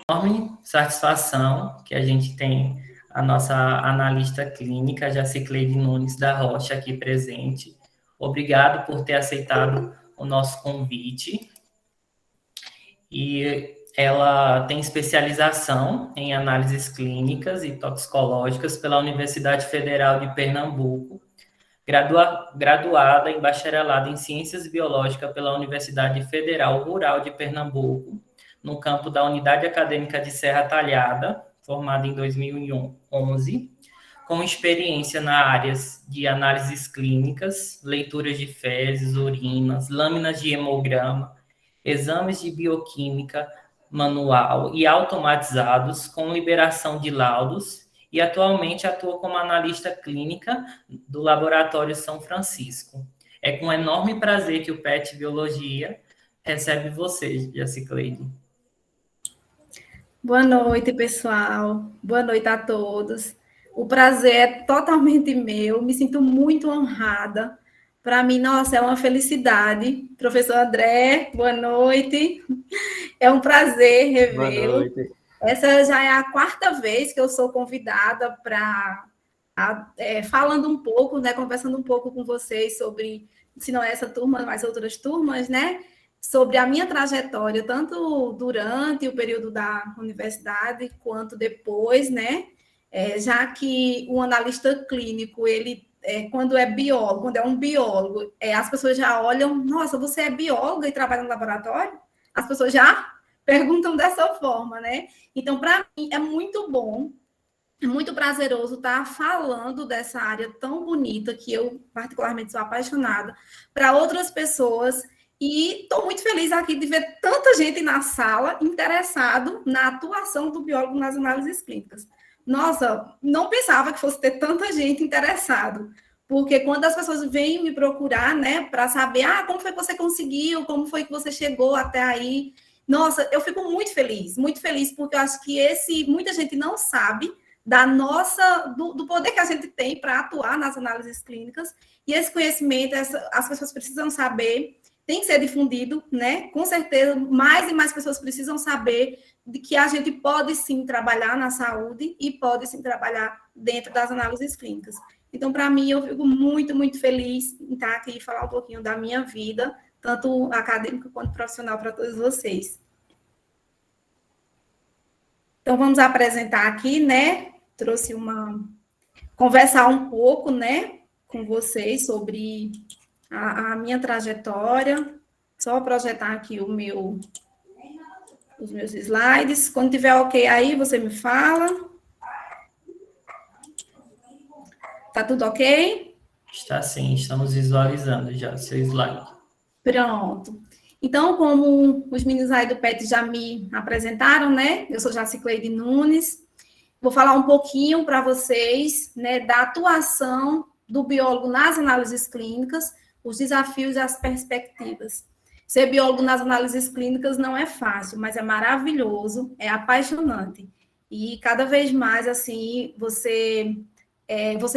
Enorme satisfação que a gente tem a nossa analista clínica, Jacicleide Nunes da Rocha, aqui presente. Obrigado por ter aceitado o nosso convite. E ela tem especialização em análises clínicas e toxicológicas pela Universidade Federal de Pernambuco, graduada em bacharelado em Ciências Biológicas pela Universidade Federal Rural de Pernambuco, no campo da Unidade Acadêmica de Serra Talhada, formada em 2011, com experiência na áreas de análises clínicas, leituras de fezes, urinas, lâminas de hemograma, exames de bioquímica manual e automatizados, com liberação de laudos, e atualmente atua como analista clínica do Laboratório São Francisco. É com enorme prazer que o PET Biologia recebe você, Jacicleide. Boa noite, pessoal. Boa noite a todos. O prazer é totalmente meu. Me sinto muito honrada. Para mim, nossa, é uma felicidade. Professor André, boa noite. É um prazer revê-lo. Boa noite. Essa já é a 4ª vez que eu sou convidada para falando um pouco, né, conversando um pouco com vocês sobre, se não é essa turma, mas outras turmas, né, sobre a minha trajetória, tanto durante o período da universidade, quanto depois, né, já que o analista clínico, ele, quando é biólogo, quando é um biólogo, as pessoas já olham, nossa, você é bióloga e trabalha no laboratório? As pessoas já perguntam dessa forma, né? Então, para mim, é muito bom, é muito prazeroso estar falando dessa área tão bonita, que eu particularmente sou apaixonada, para outras pessoas. E estou muito feliz aqui de ver tanta gente na sala interessado na atuação do biólogo nas análises clínicas. Nossa, não pensava que fosse ter tanta gente interessado, porque quando as pessoas vêm me procurar, né, para saber, como foi que você conseguiu, como foi que você chegou até aí, nossa, eu fico muito feliz, porque eu acho que muita gente não sabe do poder que a gente tem para atuar nas análises clínicas, e esse conhecimento, as pessoas precisam saber, tem que ser difundido, né? Com certeza, mais e mais pessoas precisam saber de que a gente pode sim trabalhar na saúde e pode sim trabalhar dentro das análises clínicas. Então, para mim, eu fico muito, muito feliz em estar aqui e falar um pouquinho da minha vida, tanto acadêmica quanto profissional, para todos vocês. Então, vamos apresentar aqui, né? Trouxe conversar um pouco, né, com vocês sobre a minha trajetória. Só projetar aqui os meus slides. Quando tiver ok aí, você me fala. Tá tudo ok? Está sim, estamos visualizando já o seu slide. Pronto. Então, como os meninos aí do PET já me apresentaram, né? Eu sou Jacicleide Nunes. Vou falar um pouquinho para vocês, né, da atuação do biólogo nas análises clínicas, os desafios e as perspectivas. Ser biólogo nas análises clínicas não é fácil, mas é maravilhoso, é apaixonante. E cada vez mais, assim, você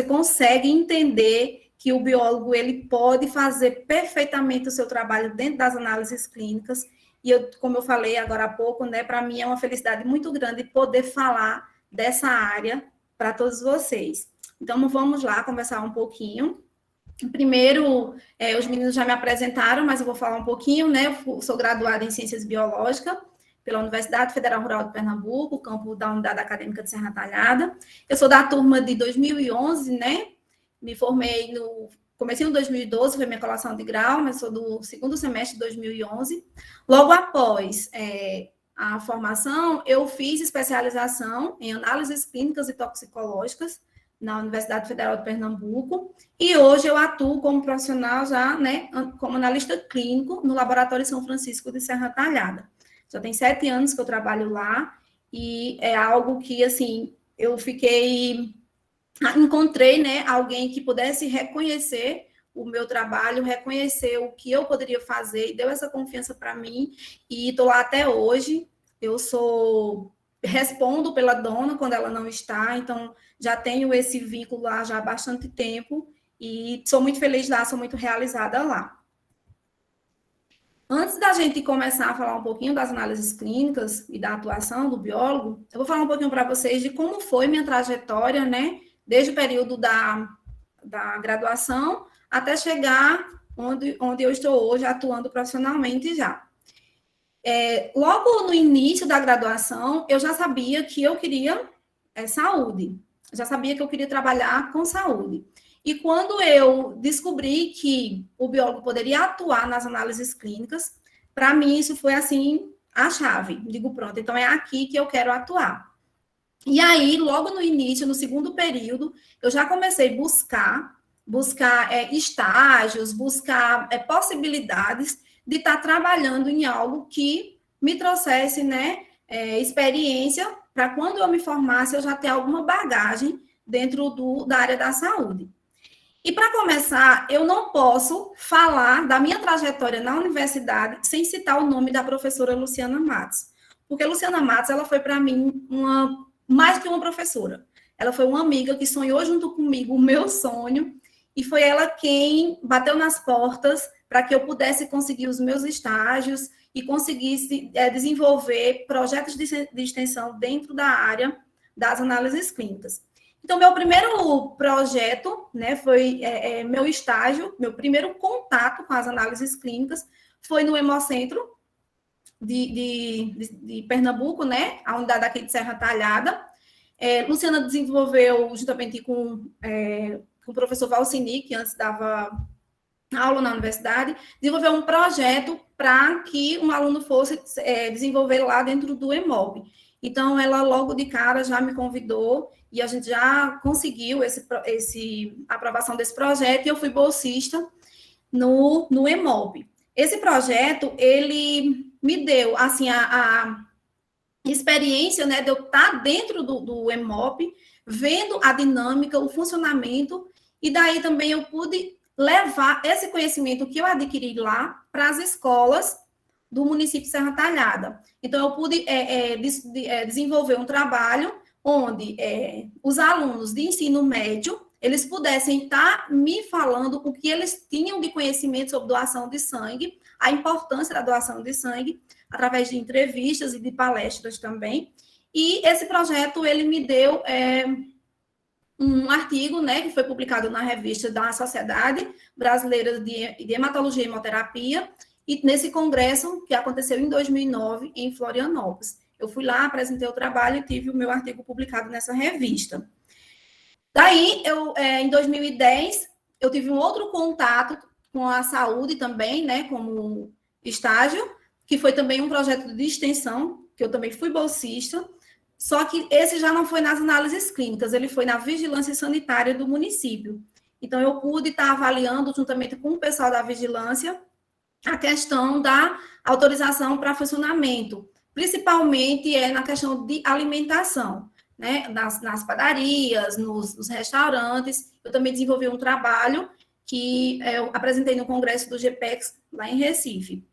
consegue entender que o biólogo ele pode fazer perfeitamente o seu trabalho dentro das análises clínicas. E como eu falei agora há pouco, né, para mim é uma felicidade muito grande poder falar dessa área para todos vocês. Então, vamos lá conversar um pouquinho. Primeiro, os meninos já me apresentaram, mas eu vou falar um pouquinho, né? Eu sou graduada em Ciências Biológicas pela Universidade Federal Rural de Pernambuco, campo da Unidade Acadêmica de Serra Talhada. Eu sou da turma de 2011, né? Me formei no comecinho de 2012, foi minha colação de grau, mas sou do 2º semestre de 2011. Logo após a formação, eu fiz especialização em análises clínicas e toxicológicas na Universidade Federal de Pernambuco, e hoje eu atuo como profissional já, né, como analista clínico no Laboratório São Francisco de Serra Talhada. Já tem 7 anos que eu trabalho lá, e é algo que, assim, eu encontrei, né, alguém que pudesse reconhecer o meu trabalho, reconhecer o que eu poderia fazer, e deu essa confiança para mim, e estou lá até hoje. Eu sou respondo pela dona quando ela não está, então já tenho esse vínculo lá já há bastante tempo e sou muito feliz lá, sou muito realizada lá. Antes da gente começar a falar um pouquinho das análises clínicas e da atuação do biólogo, eu vou falar um pouquinho para vocês de como foi minha trajetória, né, desde o período da graduação até chegar onde eu estou hoje atuando profissionalmente já. Logo no início da graduação, eu já sabia que eu queria saúde, já sabia que eu queria trabalhar com saúde. E quando eu descobri que o biólogo poderia atuar nas análises clínicas, para mim isso foi assim a chave. Digo, pronto, então é aqui que eu quero atuar. E aí, logo no início, no segundo período, eu já comecei a buscar estágios, buscar possibilidades de estar trabalhando em algo que me trouxesse, né, experiência para quando eu me formasse eu já ter alguma bagagem dentro da área da saúde. E para começar, eu não posso falar da minha trajetória na universidade sem citar o nome da professora Luciana Matos, porque Luciana Matos ela foi para mim mais que uma professora. Ela foi uma amiga que sonhou junto comigo o meu sonho e foi ela quem bateu nas portas para que eu pudesse conseguir os meus estágios e conseguisse desenvolver projetos de extensão dentro da área das análises clínicas. Então, meu primeiro projeto, né, foi meu estágio, meu primeiro contato com as análises clínicas foi no Hemocentro de Pernambuco, né, a unidade aqui de Serra Talhada. Luciana desenvolveu, juntamente com o professor Valcini, que antes dava aula na universidade, desenvolveu um projeto para que um aluno fosse desenvolver lá dentro do EMOB. Então, ela logo de cara já me convidou e a gente já conseguiu a aprovação desse projeto e eu fui bolsista no EMOB. Esse projeto, ele me deu, assim, a experiência, né, de eu estar dentro do EMOB, vendo a dinâmica, o funcionamento, e daí também eu pude levar esse conhecimento que eu adquiri lá para as escolas do município de Serra Talhada. Então, eu pude desenvolver um trabalho onde os alunos de ensino médio, eles pudessem estar me falando o que eles tinham de conhecimento sobre doação de sangue, a importância da doação de sangue, através de entrevistas e de palestras também. E esse projeto, ele me deu um artigo, né, que foi publicado na revista da Sociedade Brasileira de Hematologia e Hemoterapia, e nesse congresso que aconteceu em 2009, em Florianópolis. Eu fui lá, apresentei o trabalho e tive o meu artigo publicado nessa revista. Daí, em 2010, eu tive um outro contato com a saúde também, né, como estágio, que foi também um projeto de extensão, que eu também fui bolsista, só que esse já não foi nas análises clínicas, ele foi na vigilância sanitária do município. Então, eu pude estar avaliando, juntamente com o pessoal da vigilância, a questão da autorização para funcionamento, principalmente na questão de alimentação, né? Nas padarias, nos restaurantes. Eu também desenvolvi um trabalho que eu apresentei no congresso do GPEX, lá em Recife.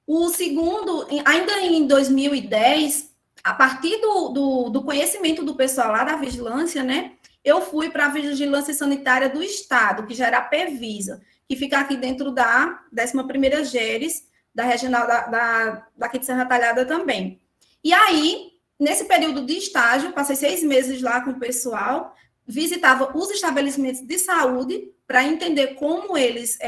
O segundo, ainda em 2010, a partir do conhecimento do pessoal lá da vigilância, né? Eu fui para a Vigilância Sanitária do Estado, que já era a PEVISA, que fica aqui dentro da 11ª GERES, da regional daqui de Serra Talhada também. E aí, nesse período de estágio, passei 6 meses lá com o pessoal, visitava os estabelecimentos de saúde para entender como eles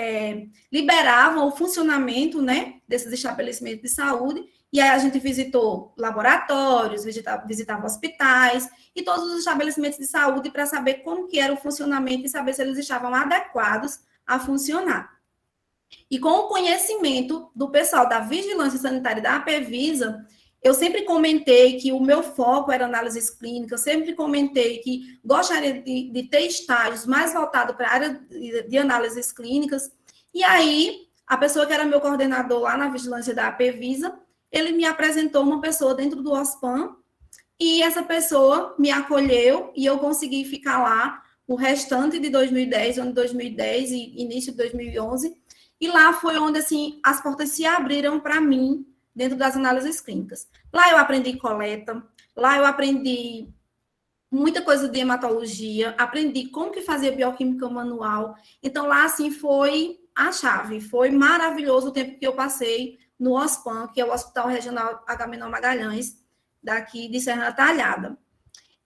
liberavam o funcionamento, né, desses estabelecimentos de saúde. E aí a gente visitou laboratórios, visitava hospitais e todos os estabelecimentos de saúde para saber como que era o funcionamento e saber se eles estavam adequados a funcionar. E com o conhecimento do pessoal da Vigilância Sanitária da APEVISA, eu sempre comentei que o meu foco era análises clínicas, sempre comentei que gostaria de ter estágios mais voltados para a área de análises clínicas. E aí, a pessoa que era meu coordenador lá na Vigilância da APEVISA, ele me apresentou uma pessoa dentro do OSPAM, e essa pessoa me acolheu, e eu consegui ficar lá o restante de 2010, ano de 2010 e início de 2011, e lá foi onde, assim, as portas se abriram para mim, dentro das análises clínicas. Lá eu aprendi coleta, Lá eu aprendi muita coisa de hematologia, aprendi como que fazia bioquímica manual. Então, lá, assim, foi a chave. Foi maravilhoso o tempo que eu passei no OSPAM, que é o Hospital Regional Agamenon Magalhães, daqui de Serra Talhada.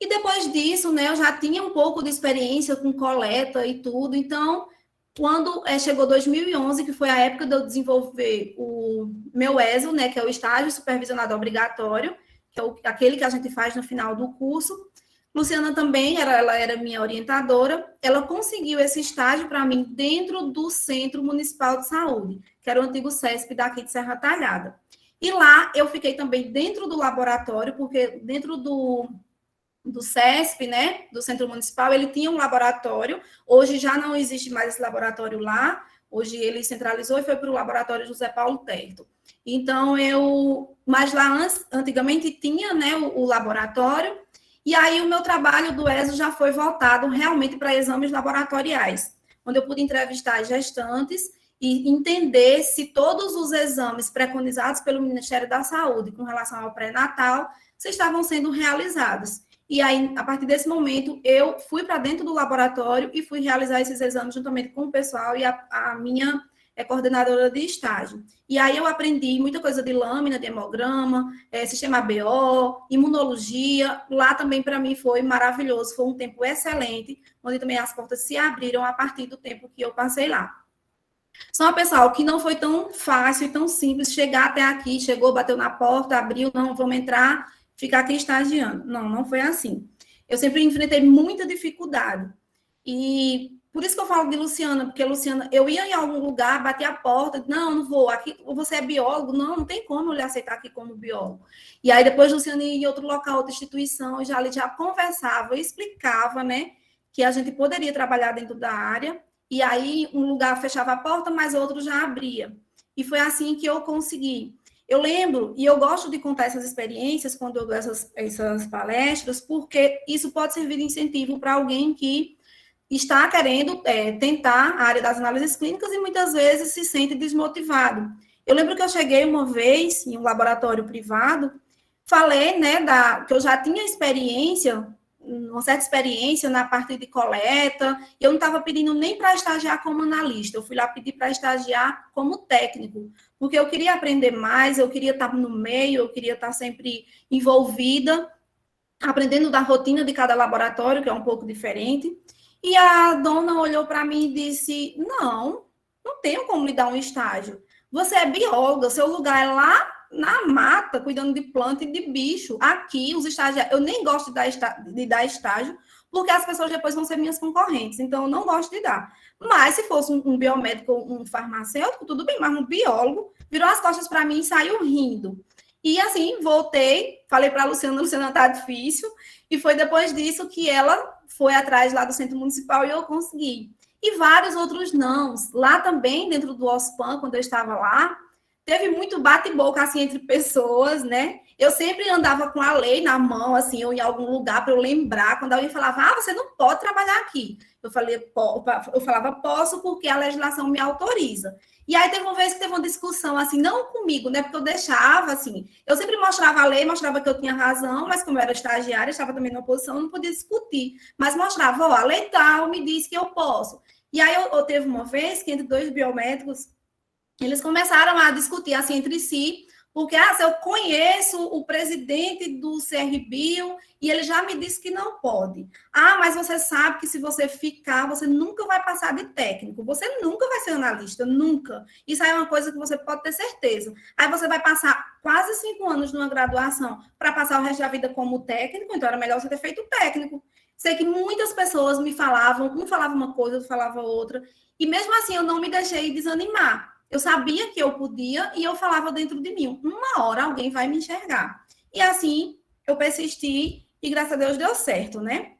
E depois disso, né, eu já tinha um pouco de experiência com coleta e tudo. Então, quando chegou 2011, que foi a época de eu desenvolver o meu ESO, né, que é o estágio supervisionado obrigatório, que é aquele que a gente faz no final do curso, Luciana também, ela era minha orientadora, ela conseguiu esse estágio para mim dentro do Centro Municipal de Saúde, que era o antigo CESP daqui de Serra Talhada. E lá eu fiquei também dentro do laboratório, porque dentro do CESP, né, do Centro Municipal, ele tinha um laboratório, hoje já não existe mais esse laboratório lá, hoje ele centralizou e foi para o laboratório José Paulo Terto. Então, mas lá antigamente tinha, né, o laboratório, e aí o meu trabalho do ESO já foi voltado realmente para exames laboratoriais, onde eu pude entrevistar gestantes e entender se todos os exames preconizados pelo Ministério da Saúde com relação ao pré-natal se estavam sendo realizados. E aí, a partir desse momento, eu fui para dentro do laboratório e fui realizar esses exames juntamente com o pessoal e a minha coordenadora de estágio. E aí eu aprendi muita coisa de lâmina, de hemograma, sistema BO, imunologia. Lá também, para mim, foi maravilhoso. Foi um tempo excelente, onde também as portas se abriram a partir do tempo que eu passei lá. Só, pessoal, que não foi tão fácil e tão simples chegar até aqui, chegou, bateu na porta, abriu, não, vamos entrar, ficar aqui estagiando. Não, não foi assim. Eu sempre enfrentei muita dificuldade. E por isso que eu falo de Luciana, porque, Luciana, eu ia em algum lugar, batia a porta, não vou, aqui você é biólogo, não tem como eu lhe aceitar aqui como biólogo. E aí, depois, Luciana ia em outro local, outra instituição, e já conversava, explicava, né, que a gente poderia trabalhar dentro da área, e aí um lugar fechava a porta, mas outro já abria. E foi assim que eu consegui. Eu lembro, e eu gosto de contar essas experiências quando eu dou essas palestras, porque isso pode servir de incentivo para alguém que está querendo tentar a área das análises clínicas e muitas vezes se sente desmotivado. Eu lembro que eu cheguei uma vez em um laboratório privado, falei, né, que eu já tinha experiência, uma certa experiência na parte de coleta, e eu não estava pedindo nem para estagiar como analista, eu fui lá pedir para estagiar como técnico, porque eu queria aprender mais, eu queria estar no meio, eu queria estar sempre envolvida, aprendendo da rotina de cada laboratório, que é um pouco diferente. E a dona olhou para mim e disse, não tenho como lhe dar um estágio. Você é bióloga, seu lugar é lá na mata, cuidando de planta e de bicho. Aqui, os estagiários, eu nem gosto de dar estágio, porque as pessoas depois vão ser minhas concorrentes, então eu não gosto de dar. Mas se fosse um biomédico, um farmacêutico, tudo bem, mas um biólogo virou as costas para mim e saiu rindo. E assim, voltei, falei para a Luciana está difícil, e foi depois disso que ela foi atrás lá do Centro Municipal e eu consegui. E vários outros nãos. Lá também, dentro do OSPAM, quando eu estava lá, teve muito bate-boca, assim, entre pessoas, né? Eu sempre andava com a lei na mão, assim, ou em algum lugar para eu lembrar, quando alguém falava, você não pode trabalhar aqui. Eu falava, posso, porque a legislação me autoriza. E aí teve uma vez que teve uma discussão, assim, não comigo, né? Porque eu deixava, assim, eu sempre mostrava a lei, mostrava que eu tinha razão, mas como eu era estagiária, estava também na posição, eu não podia discutir. Mas mostrava, a lei tal me diz que eu posso. E aí eu teve uma vez que entre dois biomédicos, eles começaram a discutir, assim, entre si, porque, se eu conheço o presidente do CRBio e ele já me disse que não pode. Mas você sabe que se você ficar, você nunca vai passar de técnico. Você nunca vai ser analista, nunca. Isso aí é uma coisa que você pode ter certeza. Aí você vai passar quase 5 anos numa graduação para passar o resto da vida como técnico, então era melhor você ter feito técnico. Sei que muitas pessoas me falavam, um falava uma coisa, outro falava outra, e mesmo assim eu não me deixei desanimar. Eu sabia que eu podia e eu falava dentro de mim, uma hora alguém vai me enxergar. E assim, eu persisti e graças a Deus deu certo, né?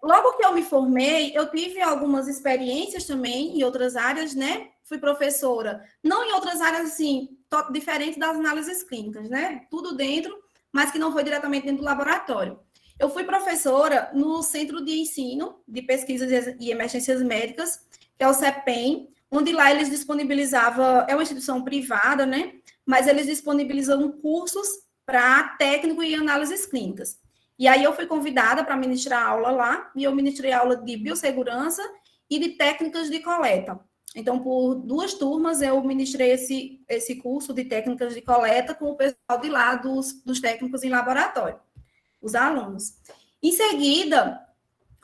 Logo que eu me formei, eu tive algumas experiências também em outras áreas, né? Fui professora, não em outras áreas, assim, diferente das análises clínicas, né? Tudo dentro, mas que não foi diretamente dentro do laboratório. Eu fui professora no Centro de Ensino de Pesquisas e Emergências Médicas, que é o CEPEM, onde lá eles disponibilizavam, é uma instituição privada, né? Mas eles disponibilizam cursos para técnico em análises clínicas. E aí eu fui convidada para ministrar aula lá, e eu ministrei aula de biossegurança e de técnicas de coleta. Então, por 2 turmas, eu ministrei esse curso de técnicas de coleta com o pessoal de lá, dos técnicos em laboratório, os alunos. Em seguida,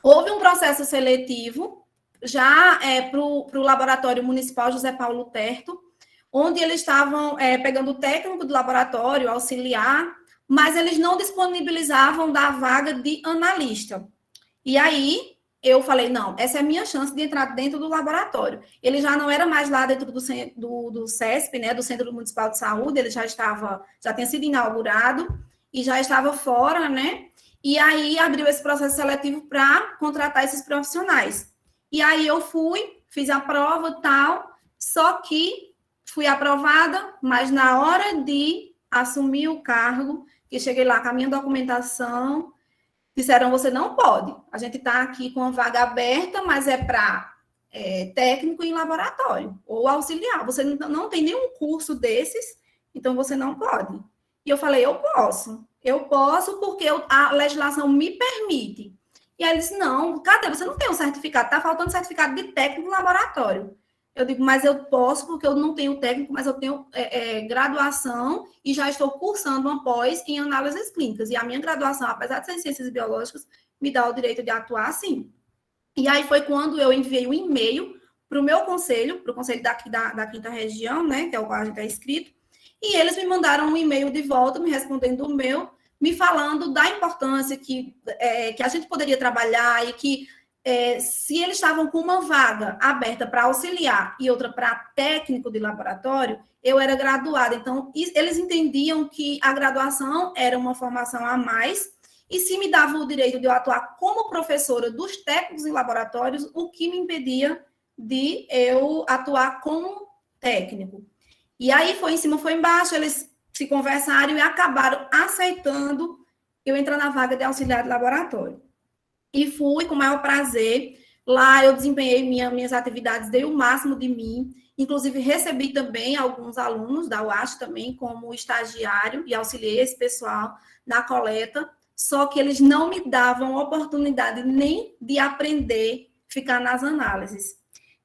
houve um processo seletivo, já para o Laboratório Municipal José Paulo Terto, onde eles estavam pegando o técnico do laboratório, auxiliar, mas eles não disponibilizavam da vaga de analista. E aí eu falei, não, essa é a minha chance de entrar dentro do laboratório. Ele já não era mais lá dentro do CESP, né, do Centro Municipal de Saúde, ele já tinha sido inaugurado e já estava fora, né? E aí abriu esse processo seletivo para contratar esses profissionais. E aí eu fui, fiz a prova e tal, só que fui aprovada, mas na hora de assumir o cargo, que cheguei lá com a minha documentação, disseram, você não pode. A gente está aqui com a vaga aberta, mas é para técnico em laboratório ou auxiliar. Você não tem nenhum curso desses, então você não pode. E eu falei, eu posso porque a legislação me permite. E aí ele disse, não, cadê? Você não tem um certificado, está faltando certificado de técnico em laboratório. Eu digo, mas eu posso porque eu não tenho técnico, mas eu tenho graduação e já estou cursando uma pós em análises clínicas. E a minha graduação, apesar de ser em ciências biológicas, me dá o direito de atuar sim. E aí foi quando eu enviei um e-mail para o meu conselho, para o conselho daqui da quinta região, né, que é o qual a gente é inscrito, e eles me mandaram um e-mail de volta, me respondendo o meu, me falando da importância que a gente poderia trabalhar e que se eles estavam com uma vaga aberta para auxiliar e outra para técnico de laboratório, eu era graduada. Então, eles entendiam que a graduação era uma formação a mais, e se me dava o direito de eu atuar como professora dos técnicos em laboratórios, o que me impedia de eu atuar como técnico. E aí foi em cima, foi embaixo, eles se conversaram e acabaram aceitando eu entrar na vaga de auxiliar de laboratório. E fui com o maior prazer. Lá eu desempenhei minhas atividades, dei o máximo de mim. Inclusive, recebi também alguns alunos da UASH também como estagiário e auxiliei esse pessoal na coleta. Só que eles não me davam oportunidade nem de aprender, ficar nas análises.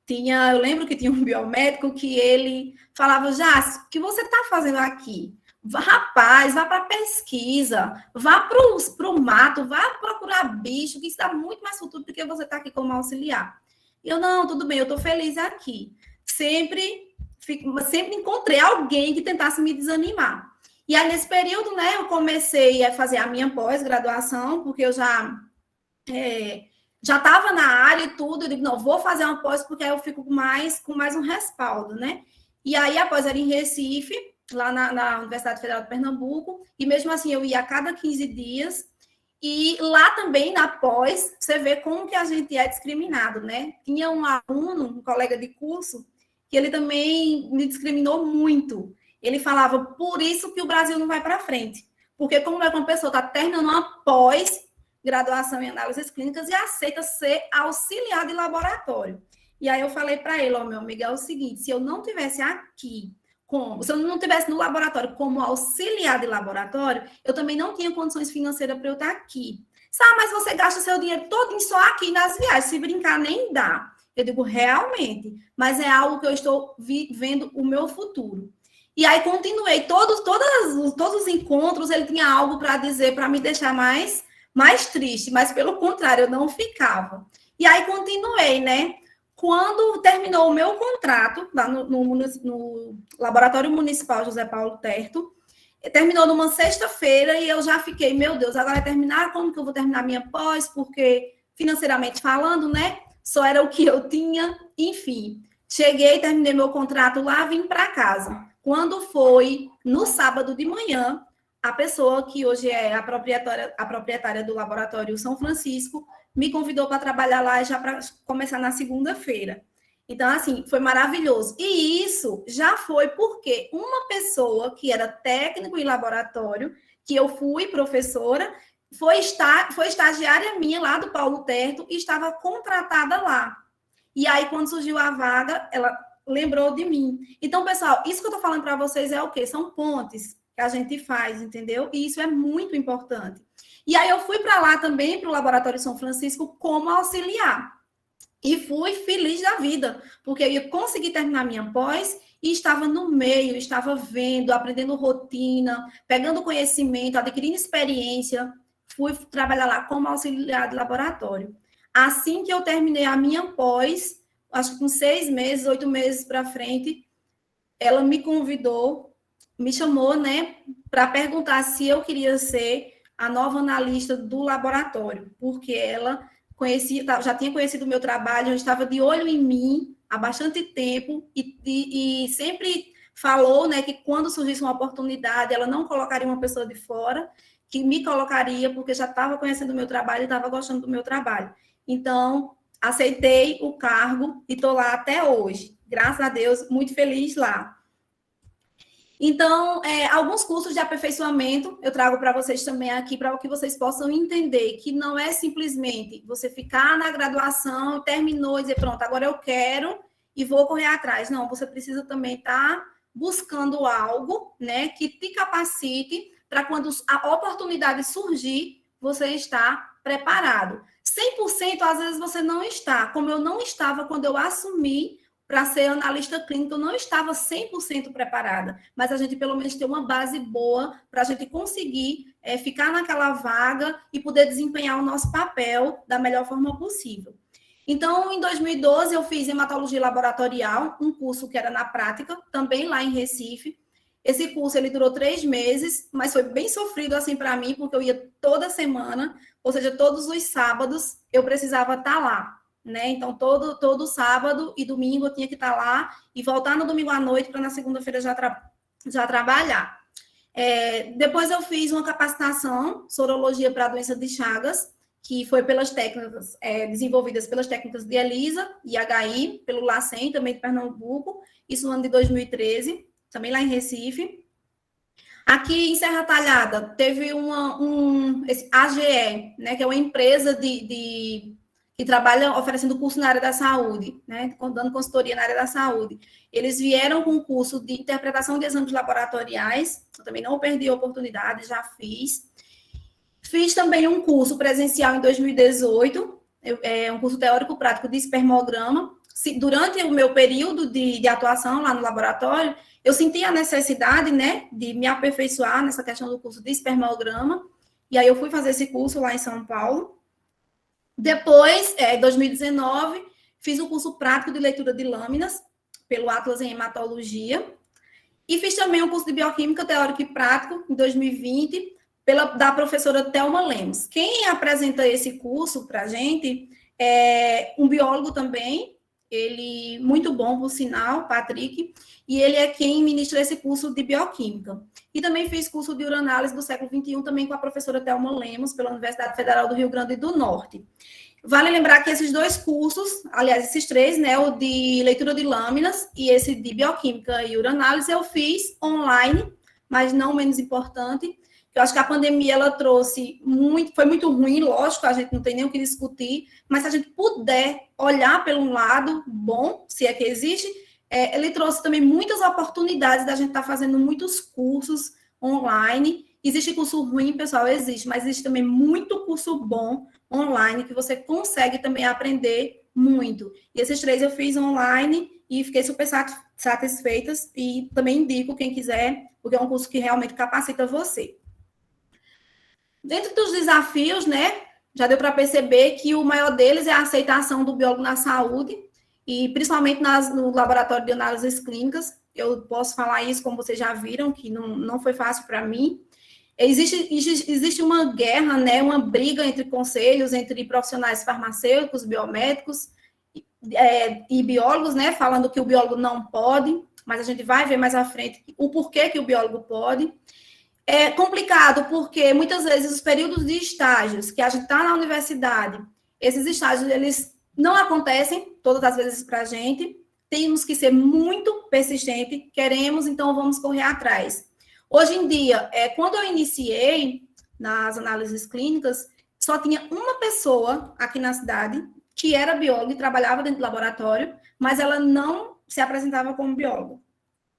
Eu lembro que tinha um biomédico que ele falava, Jás, o que você está fazendo aqui? Rapaz, vá para a pesquisa, vá para o mato, vá procurar bicho, que isso dá muito mais futuro do que você está aqui como auxiliar. E eu, não, tudo bem, eu estou feliz aqui. Sempre encontrei alguém que tentasse me desanimar. E aí, nesse período, né, eu comecei a fazer a minha pós-graduação, porque eu já estava na área e tudo, eu digo, não, vou fazer uma pós, porque aí eu fico com mais um respaldo, né? E aí, a pós era em Recife, lá na Universidade Federal de Pernambuco, e mesmo assim eu ia a cada 15 dias, e lá também, na pós, você vê como que a gente é discriminado, né? Tinha um aluno, um colega de curso, que ele também me discriminou muito. Ele falava, por isso que o Brasil não vai para frente, porque como é que uma pessoa está terminando uma pós-graduação em análises clínicas e aceita ser auxiliar de laboratório. E aí eu falei para ele, meu amigo, é o seguinte, se eu não tivesse aqui, se eu não tivesse no laboratório como auxiliar de laboratório, eu também não tinha condições financeiras para eu estar aqui. Mas você gasta seu dinheiro todo só aqui nas viagens, se brincar nem dá. Eu digo, realmente, mas é algo que eu estou vendo o meu futuro. E aí continuei, todos os encontros, ele tinha algo para dizer, para me deixar mais triste, mas pelo contrário, eu não ficava. E aí continuei, né? Quando terminou o meu contrato lá no Laboratório Municipal José Paulo Terto, terminou numa sexta-feira e eu já fiquei, meu Deus, agora vai terminar? Como que eu vou terminar minha pós? Porque, financeiramente falando, né? Só era o que eu tinha. Enfim, cheguei, terminei meu contrato lá, vim para casa. Quando foi no sábado de manhã, a pessoa que hoje é a proprietária do Laboratório São Francisco me convidou para trabalhar lá já para começar na segunda-feira. Então, assim, foi maravilhoso. E isso já foi porque uma pessoa que era técnico em laboratório, que eu fui professora, foi estagiária minha lá do Paulo Terto e estava contratada lá. E aí, quando surgiu a vaga, ela lembrou de mim. Então, pessoal, isso que eu estou falando para vocês é o quê? São pontes. que a gente faz, entendeu? E isso é muito importante. E aí eu fui para lá também, para o Laboratório São Francisco, como auxiliar. E fui feliz da vida, porque eu ia conseguir terminar minha pós e estava no meio, estava vendo, aprendendo rotina, pegando conhecimento, adquirindo experiência. Fui trabalhar lá como auxiliar de laboratório. Assim que eu terminei a minha pós, acho que com 6 meses, 8 meses para frente, ela me convidou, me chamou, né, para perguntar se eu queria ser a nova analista do laboratório, porque ela já tinha conhecido o meu trabalho, já estava de olho em mim há bastante tempo e sempre falou, né, que quando surgisse uma oportunidade, ela não colocaria uma pessoa de fora, que me colocaria, porque já estava conhecendo o meu trabalho e estava gostando do meu trabalho. Então, aceitei o cargo e estou lá até hoje. Graças a Deus, muito feliz lá. Então, alguns cursos de aperfeiçoamento eu trago para vocês também aqui, para que vocês possam entender que não é simplesmente você ficar na graduação, terminou e dizer, pronto, agora eu quero e vou correr atrás. Não, você precisa também estar buscando algo, né, que te capacite para quando a oportunidade surgir, você estar preparado. 100% às vezes você não está, como eu não estava quando eu assumi para ser analista clínica, eu não estava 100% preparada, mas a gente pelo menos tem uma base boa para a gente conseguir ficar naquela vaga e poder desempenhar o nosso papel da melhor forma possível. Então, em 2012, eu fiz hematologia laboratorial, um curso que era na prática, também lá em Recife. Esse curso ele durou 3 meses, mas foi bem sofrido assim para mim, porque eu ia toda semana, ou seja, todos os sábados eu precisava estar lá. Né? Então, todo sábado e domingo eu tinha que estar lá e voltar no domingo à noite para na segunda-feira já trabalhar. Depois eu fiz uma capacitação, sorologia para a doença de Chagas, que foi pelas técnicas, desenvolvidas pelas técnicas de ELISA e HI, pelo LACEN, também de Pernambuco, isso no ano de 2013, também lá em Recife. Aqui em Serra Talhada, teve esse AGE, né, que é uma empresa que trabalham oferecendo curso na área da saúde, né, dando consultoria na área da saúde. Eles vieram com um curso de interpretação de exames laboratoriais, eu também não perdi a oportunidade, já fiz. Fiz também um curso presencial em 2018, um curso teórico-prático de espermograma. Durante o meu período de atuação lá no laboratório, eu senti a necessidade, né, de me aperfeiçoar nessa questão do curso de espermograma, e aí eu fui fazer esse curso lá em São Paulo. Depois, em 2019, fiz o curso prático de leitura de lâminas, pelo Atlas em Hematologia, e fiz também um curso de Bioquímica Teórico e Prático, em 2020, da professora Thelma Lemos. Quem apresenta esse curso para a gente é um biólogo também, ele muito bom, por sinal, Patrick, e ele é quem ministra esse curso de Bioquímica. E também fiz curso de uranálise do século XXI, também com a professora Thelma Lemos, pela Universidade Federal do Rio Grande do Norte. Vale lembrar que esses 2 cursos, aliás, esses 3, né, o de leitura de lâminas e esse de Bioquímica e uranálise, eu fiz online, mas não menos importante. Eu acho que a pandemia, ela trouxe foi muito ruim, lógico, a gente não tem nem o que discutir, mas se a gente puder olhar pelo lado bom, se é que existe, ele trouxe também muitas oportunidades da gente estar fazendo muitos cursos online. Existe curso ruim, pessoal? Existe, mas existe também muito curso bom online que você consegue também aprender muito. E esses 3 eu fiz online e fiquei super satisfeita e também indico quem quiser, porque é um curso que realmente capacita você. Dentro dos desafios, né, já deu para perceber que o maior deles é a aceitação do biólogo na saúde, e principalmente no laboratório de análises clínicas. Eu posso falar isso, como vocês já viram, que não foi fácil para mim. Existe uma guerra, né, uma briga entre conselhos, entre profissionais farmacêuticos, biomédicos e biólogos, né, falando que o biólogo não pode, mas a gente vai ver mais à frente o porquê que o biólogo pode. É complicado porque muitas vezes os períodos de estágios que a gente está na universidade, esses estágios eles não acontecem todas as vezes para a gente. Temos que ser muito persistente, queremos, então vamos correr atrás. Hoje em dia, quando eu iniciei nas análises clínicas, só tinha uma pessoa aqui na cidade que era bióloga e trabalhava dentro do laboratório, mas ela não se apresentava como bióloga.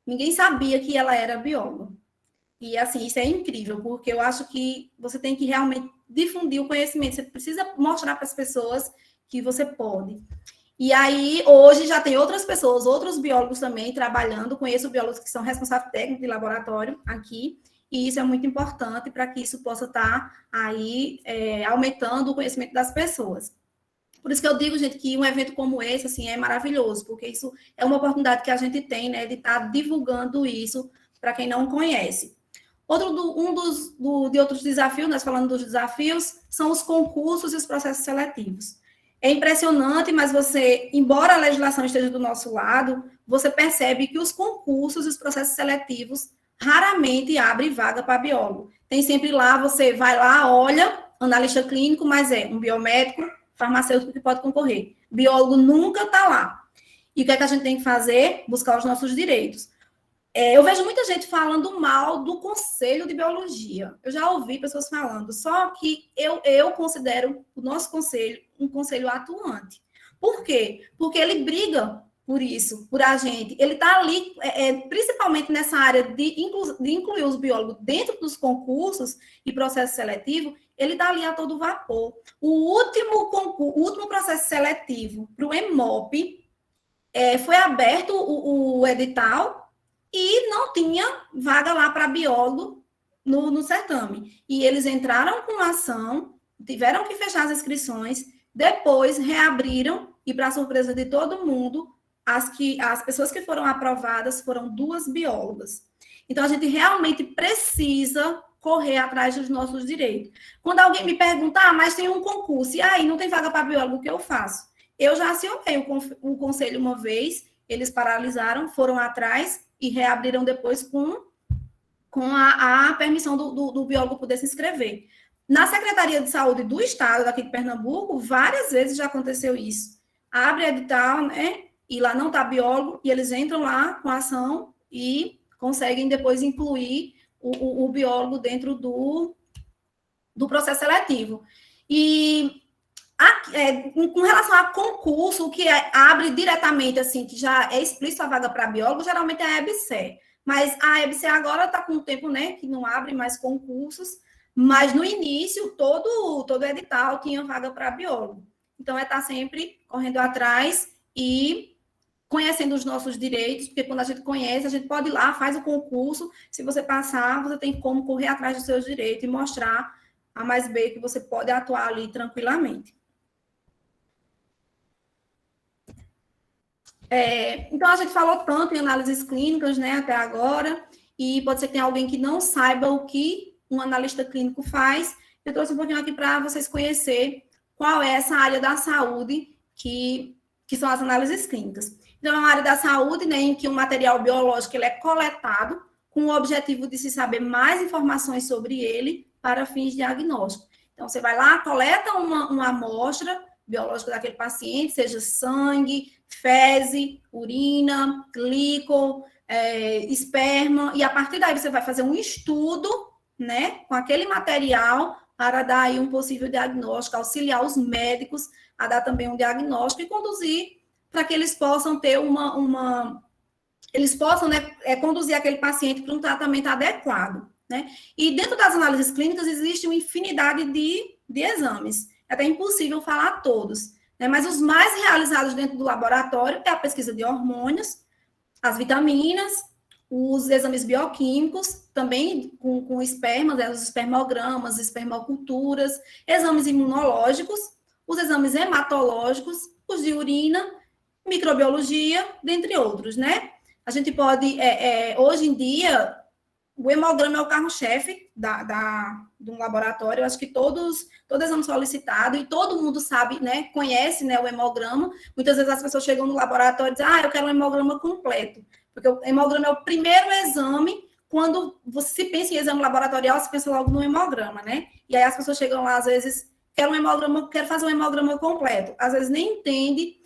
Ninguém sabia que ela era bióloga. E, assim, isso é incrível, porque eu acho que você tem que realmente difundir o conhecimento. Você precisa mostrar para as pessoas que você pode. E aí, hoje, já tem outras pessoas, outros biólogos também trabalhando. Conheço biólogos que são responsáveis técnicos de laboratório aqui. E isso é muito importante para que isso possa estar aí aumentando o conhecimento das pessoas. Por isso que eu digo, gente, que um evento como esse, assim, é maravilhoso, porque isso é uma oportunidade que a gente tem, né, de estar divulgando isso para quem não conhece. De outros desafios, nós falando dos desafios, são os concursos e os processos seletivos. É impressionante, mas você, embora a legislação esteja do nosso lado, você percebe que os concursos e os processos seletivos raramente abrem vaga para biólogo. Tem sempre lá, você vai lá, olha, analista clínico, mas é um biomédico, farmacêutico que pode concorrer. Biólogo nunca está lá. E o que é que a gente tem que fazer? Buscar os nossos direitos. Eu vejo muita gente falando mal do Conselho de Biologia. Eu já ouvi pessoas falando, só que eu considero o nosso conselho um conselho atuante. Por quê? Porque ele briga por isso, por a gente. Ele está ali, principalmente nessa área de incluir os biólogos dentro dos concursos e processo seletivo, ele está ali a todo vapor. O último processo seletivo para o EMOP foi aberto o edital, e não tinha vaga lá para biólogo no certame. E eles entraram com ação, tiveram que fechar as inscrições, depois reabriram, e para surpresa de todo mundo, as pessoas que foram aprovadas foram 2 biólogas. Então, a gente realmente precisa correr atrás dos nossos direitos. Quando alguém me pergunta, mas tem um concurso, e aí não tem vaga para biólogo, o que eu faço? Eu já acionei o conselho uma vez, eles paralisaram, foram atrás, e reabriram depois com a permissão do biólogo poder se inscrever. Na Secretaria de Saúde do Estado, daqui de Pernambuco, várias vezes já aconteceu isso. Abre edital, né? E lá não está biólogo, e eles entram lá com a ação e conseguem depois incluir o biólogo dentro do processo seletivo. E com relação a concurso, o que abre diretamente, assim, que já é explícito a vaga para biólogo, geralmente é a EBSER. Mas a EBSER agora está com um tempo, né, que não abre mais concursos, mas no início, todo edital tinha vaga para biólogo. Então, estar sempre correndo atrás e conhecendo os nossos direitos, porque quando a gente conhece, a gente pode ir lá, faz o concurso, se você passar, você tem como correr atrás dos seus direitos e mostrar a mais B que você pode atuar ali tranquilamente. Então, a gente falou tanto em análises clínicas, né, até agora, e pode ser que tenha alguém que não saiba o que um analista clínico faz. Eu trouxe um pouquinho aqui para vocês conhecerem qual é essa área da saúde que são as análises clínicas. Então, é uma área da saúde, né, em que o material biológico ele é coletado com o objetivo de se saber mais informações sobre ele para fins diagnósticos. Então, você vai lá, coleta uma amostra biológica daquele paciente, seja sangue, fezes, urina, glico, esperma, e a partir daí você vai fazer um estudo, né, com aquele material para dar aí um possível diagnóstico, auxiliar os médicos a dar também um diagnóstico e conduzir para que eles possam ter eles possam, né, conduzir aquele paciente para um tratamento adequado, né? E dentro das análises clínicas existe uma infinidade de exames, é até impossível falar todos, né? Mas os mais realizados dentro do laboratório é a pesquisa de hormônios, as vitaminas, os exames bioquímicos, também com espermas, né, os espermogramas, espermoculturas, exames imunológicos, os exames hematológicos, os de urina, microbiologia, dentre outros, né? A gente pode, hoje em dia, o hemograma é o carro-chefe de um laboratório. Eu acho que todo exame solicitado, e todo mundo sabe, né, conhece, né, o hemograma. Muitas vezes as pessoas chegam no laboratório e dizem, eu quero um hemograma completo. Porque o hemograma é o primeiro exame, quando você se pensa em exame laboratorial, você pensa logo no hemograma, né? E aí as pessoas chegam lá, às vezes, quero fazer um hemograma completo. Às vezes nem entende,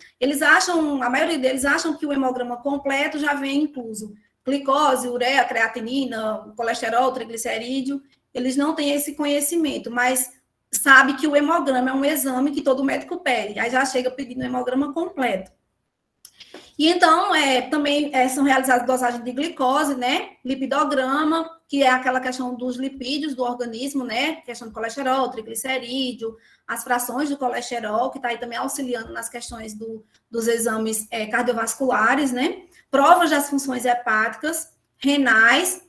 a maioria deles acham que o hemograma completo já vem incluso glicose, ureia, creatinina, colesterol, triglicerídeo. Eles não têm esse conhecimento, mas sabe que o hemograma é um exame que todo médico pede. Aí já chega pedindo o hemograma completo. E então, também são realizadas dosagens de glicose, né? Lipidograma, que é aquela questão dos lipídios do organismo, né? Questão do colesterol, triglicerídeo, as frações do colesterol, que está aí também auxiliando nas questões dos exames cardiovasculares, né? Provas das funções hepáticas, renais,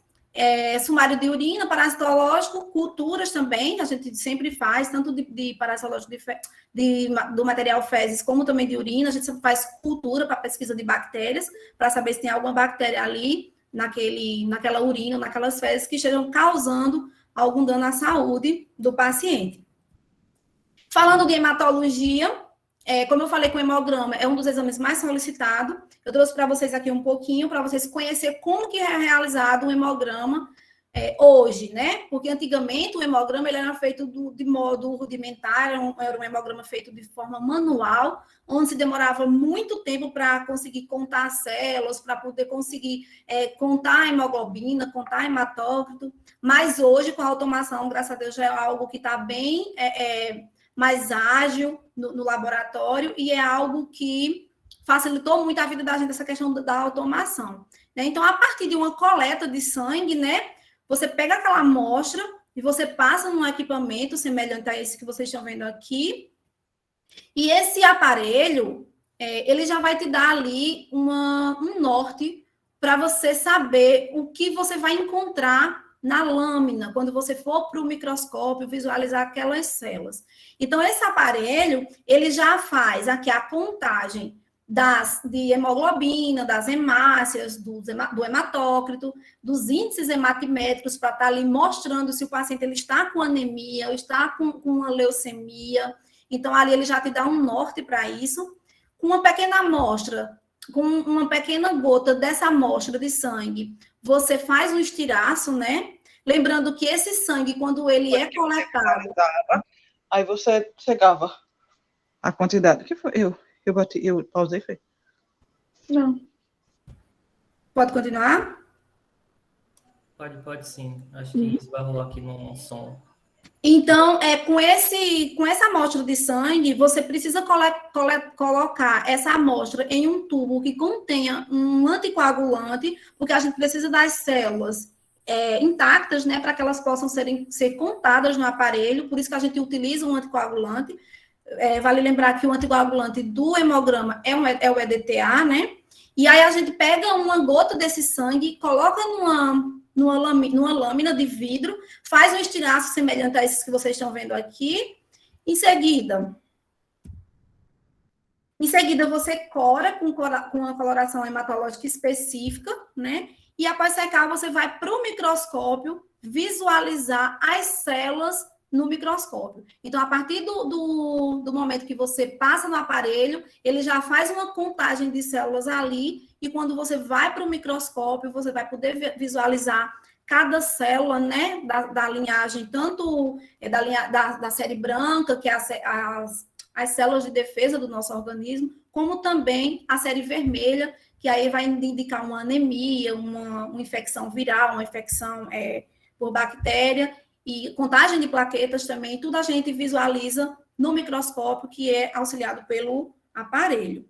sumário de urina, parasitológico, culturas também, que a gente sempre faz, tanto de parasitológico do material fezes, como também de urina, a gente sempre faz cultura para pesquisa de bactérias, para saber se tem alguma bactéria ali, naquela urina, naquelas fezes, que estejam causando algum dano à saúde do paciente. Falando de hematologia, como eu falei, com o hemograma é um dos exames mais solicitados. Eu trouxe para vocês aqui um pouquinho, para vocês conhecerem como que é realizado o hemograma hoje, né? Porque antigamente o hemograma ele era feito de modo rudimentar, era um hemograma feito de forma manual, onde se demorava muito tempo para conseguir contar as células, para poder conseguir contar a hemoglobina, contar hematócrito. Mas hoje, com a automação, graças a Deus, já é algo que está bem mais ágil no laboratório e é algo que facilitou muito a vida da gente, essa questão da automação. Né? Então, a partir de uma coleta de sangue, né, você pega aquela amostra e você passa num equipamento semelhante a esse que vocês estão vendo aqui, e esse aparelho, ele já vai te dar ali um norte para você saber o que você vai encontrar na lâmina, quando você for para o microscópio visualizar aquelas células. Então, esse aparelho, ele já faz aqui a contagem de hemoglobina, das hemácias, do hematócrito, dos índices hematimétricos, para estar ali mostrando se o paciente ele está com anemia, ou está com uma leucemia. Então, ali ele já te dá um norte para isso. Com uma pequena amostra, com uma pequena gota dessa amostra de sangue, você faz um estiraço, né? Lembrando que esse sangue, quando ele é coletado... Aí você cegava a quantidade. Que foi? Eu pausei, foi? Não. Pode continuar? Pode sim. Acho que esbarrou aqui no som. Então, com essa amostra de sangue, você precisa colocar essa amostra em um tubo que contenha um anticoagulante, porque a gente precisa das células intactas, né, para que elas possam ser contadas no aparelho, por isso que a gente utiliza um anticoagulante. Vale lembrar que o anticoagulante do hemograma é o EDTA, né? E aí a gente pega uma gota desse sangue, coloca numa lâmina de vidro, faz um estiraço semelhante a esses que vocês estão vendo aqui. Em seguida, você cora com uma coloração hematológica específica, né? E após secar, você vai para o microscópio visualizar as células no microscópio. Então, a partir do momento que você passa no aparelho, ele já faz uma contagem de células ali, e quando você vai para o microscópio, você vai poder visualizar cada célula, né, da linhagem, tanto da série branca, que é as células de defesa do nosso organismo, como também a série vermelha, que aí vai indicar uma anemia, uma infecção viral, uma infecção por bactéria, e contagem de plaquetas também, tudo a gente visualiza no microscópio, que é auxiliado pelo aparelho.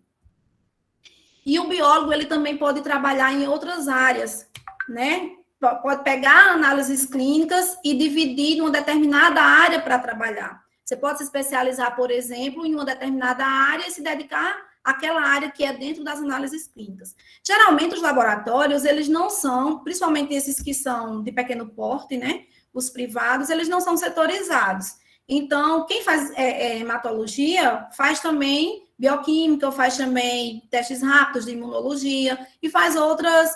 E o biólogo, ele também pode trabalhar em outras áreas, né? Pode pegar análises clínicas e dividir em uma determinada área para trabalhar. Você pode se especializar, por exemplo, em uma determinada área e se dedicar àquela área que é dentro das análises clínicas. Geralmente, os laboratórios, eles não são, principalmente esses que são de pequeno porte, né? Os privados, eles não são setorizados. Então, quem faz hematologia faz também bioquímica, faz também testes rápidos de imunologia e faz outras,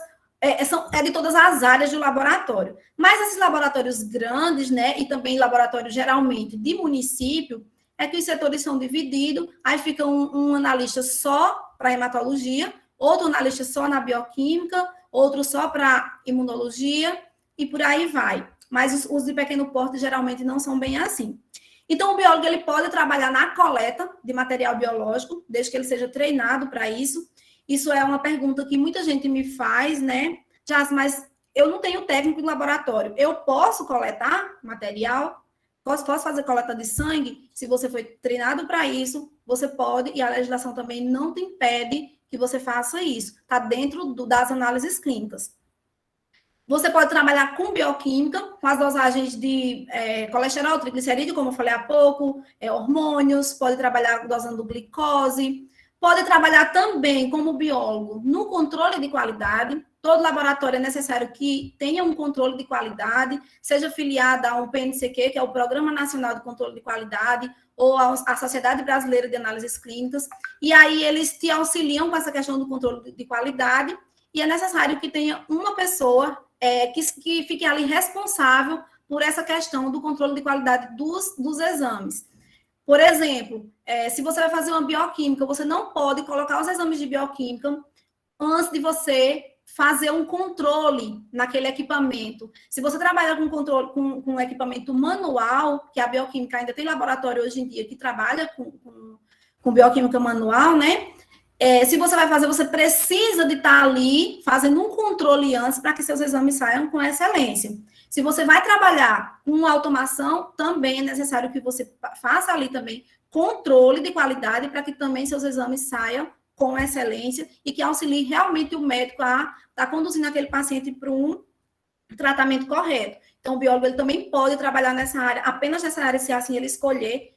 de todas as áreas do laboratório. Mas esses laboratórios grandes, né, e também laboratórios geralmente de município, é que os setores são divididos, aí fica um analista só para hematologia, outro analista só na bioquímica, outro só para imunologia, e por aí vai. Mas os de pequeno porte geralmente não são bem assim. Então, o biólogo ele pode trabalhar na coleta de material biológico, desde que ele seja treinado para isso. Isso é uma pergunta que muita gente me faz, né? Mas eu não tenho técnico em laboratório. Eu posso coletar material? Posso fazer coleta de sangue? Se você foi treinado para isso, você pode, e a legislação também não te impede que você faça isso. Está dentro das análises clínicas. Você pode trabalhar com bioquímica, com as dosagens de colesterol, triglicerídeo, como eu falei há pouco, hormônios, pode trabalhar dosando glicose, pode trabalhar também como biólogo no controle de qualidade. Todo laboratório é necessário que tenha um controle de qualidade, seja filiado a um PNCQ, que é o Programa Nacional de Controle de Qualidade, ou a Sociedade Brasileira de Análises Clínicas, e aí eles te auxiliam com essa questão do controle de qualidade, e é necessário que tenha uma pessoa que fique ali responsável por essa questão do controle de qualidade dos exames. Por exemplo, se você vai fazer uma bioquímica, você não pode colocar os exames de bioquímica antes de você fazer um controle naquele equipamento. Se você trabalha com controle com equipamento manual, que a bioquímica ainda tem laboratório hoje em dia que trabalha com bioquímica manual, né? Se você vai fazer, você precisa de estar ali fazendo um controle antes para que seus exames saiam com excelência. Se você vai trabalhar com automação, também é necessário que você faça ali também controle de qualidade para que também seus exames saiam com excelência e que auxilie realmente o médico a estar conduzindo aquele paciente para um tratamento correto. Então, o biólogo ele também pode trabalhar nessa área, apenas nessa área, se assim ele escolher,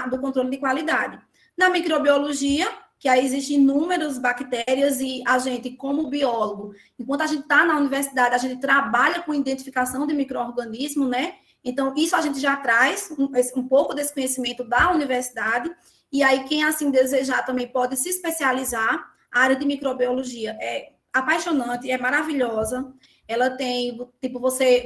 do controle de qualidade. Na microbiologia, que aí existem inúmeras bactérias e a gente, como biólogo, enquanto a gente está na universidade, a gente trabalha com identificação de micro-organismos, né? Então, isso a gente já traz um pouco desse conhecimento da universidade, e aí quem assim desejar também pode se especializar. A área de microbiologia é apaixonante, é maravilhosa, ela tem, tipo, você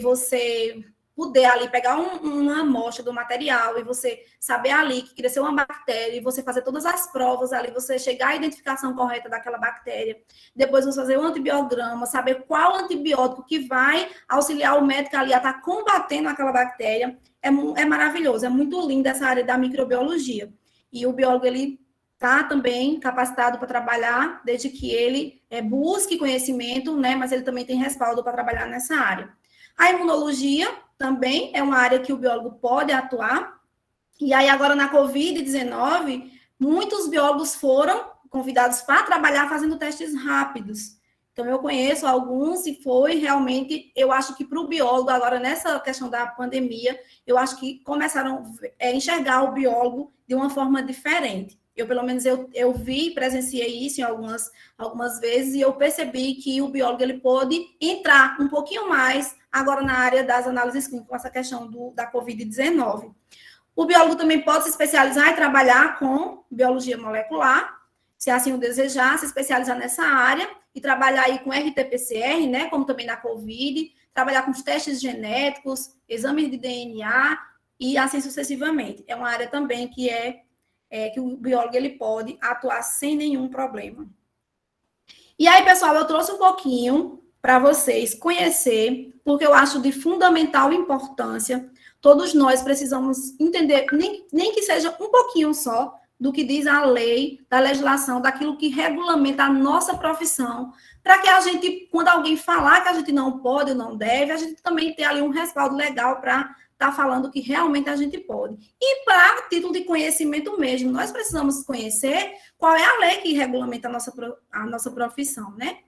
poder ali pegar uma amostra do material e você saber ali que cresceu uma bactéria e você fazer todas as provas ali, você chegar à identificação correta daquela bactéria, depois você fazer um antibiograma, saber qual antibiótico que vai auxiliar o médico ali a estar combatendo aquela bactéria, é maravilhoso, é muito linda essa área da microbiologia. E o biólogo, ele está também capacitado para trabalhar, desde que ele busque conhecimento, né, mas ele também tem respaldo para trabalhar nessa área. A imunologia também é uma área que o biólogo pode atuar. E aí, agora na Covid-19, muitos biólogos foram convidados para trabalhar fazendo testes rápidos. Então, eu conheço alguns e foi realmente, eu acho que para o biólogo, agora nessa questão da pandemia, eu acho que começaram a enxergar o biólogo de uma forma diferente. Pelo menos, eu vi, presenciei isso em algumas vezes, e eu percebi que o biólogo ele pôde entrar um pouquinho mais agora na área das análises clínicas, com essa questão da Covid-19. O biólogo também pode se especializar e trabalhar com biologia molecular, se assim o desejar, se especializar nessa área e trabalhar aí com RT-PCR, né, como também na Covid, trabalhar com os testes genéticos, exames de DNA e assim sucessivamente. É uma área também que que o biólogo ele pode atuar sem nenhum problema. E aí, pessoal, eu trouxe um pouquinho para vocês conhecer, porque eu acho de fundamental importância. Todos nós precisamos entender, nem que seja um pouquinho só, do que diz a lei, da legislação, daquilo que regulamenta a nossa profissão, para que a gente, quando alguém falar que a gente não pode ou não deve, a gente também tenha ali um respaldo legal para estar falando que realmente a gente pode. E para título de conhecimento mesmo, nós precisamos conhecer qual é a lei que regulamenta a nossa profissão, né?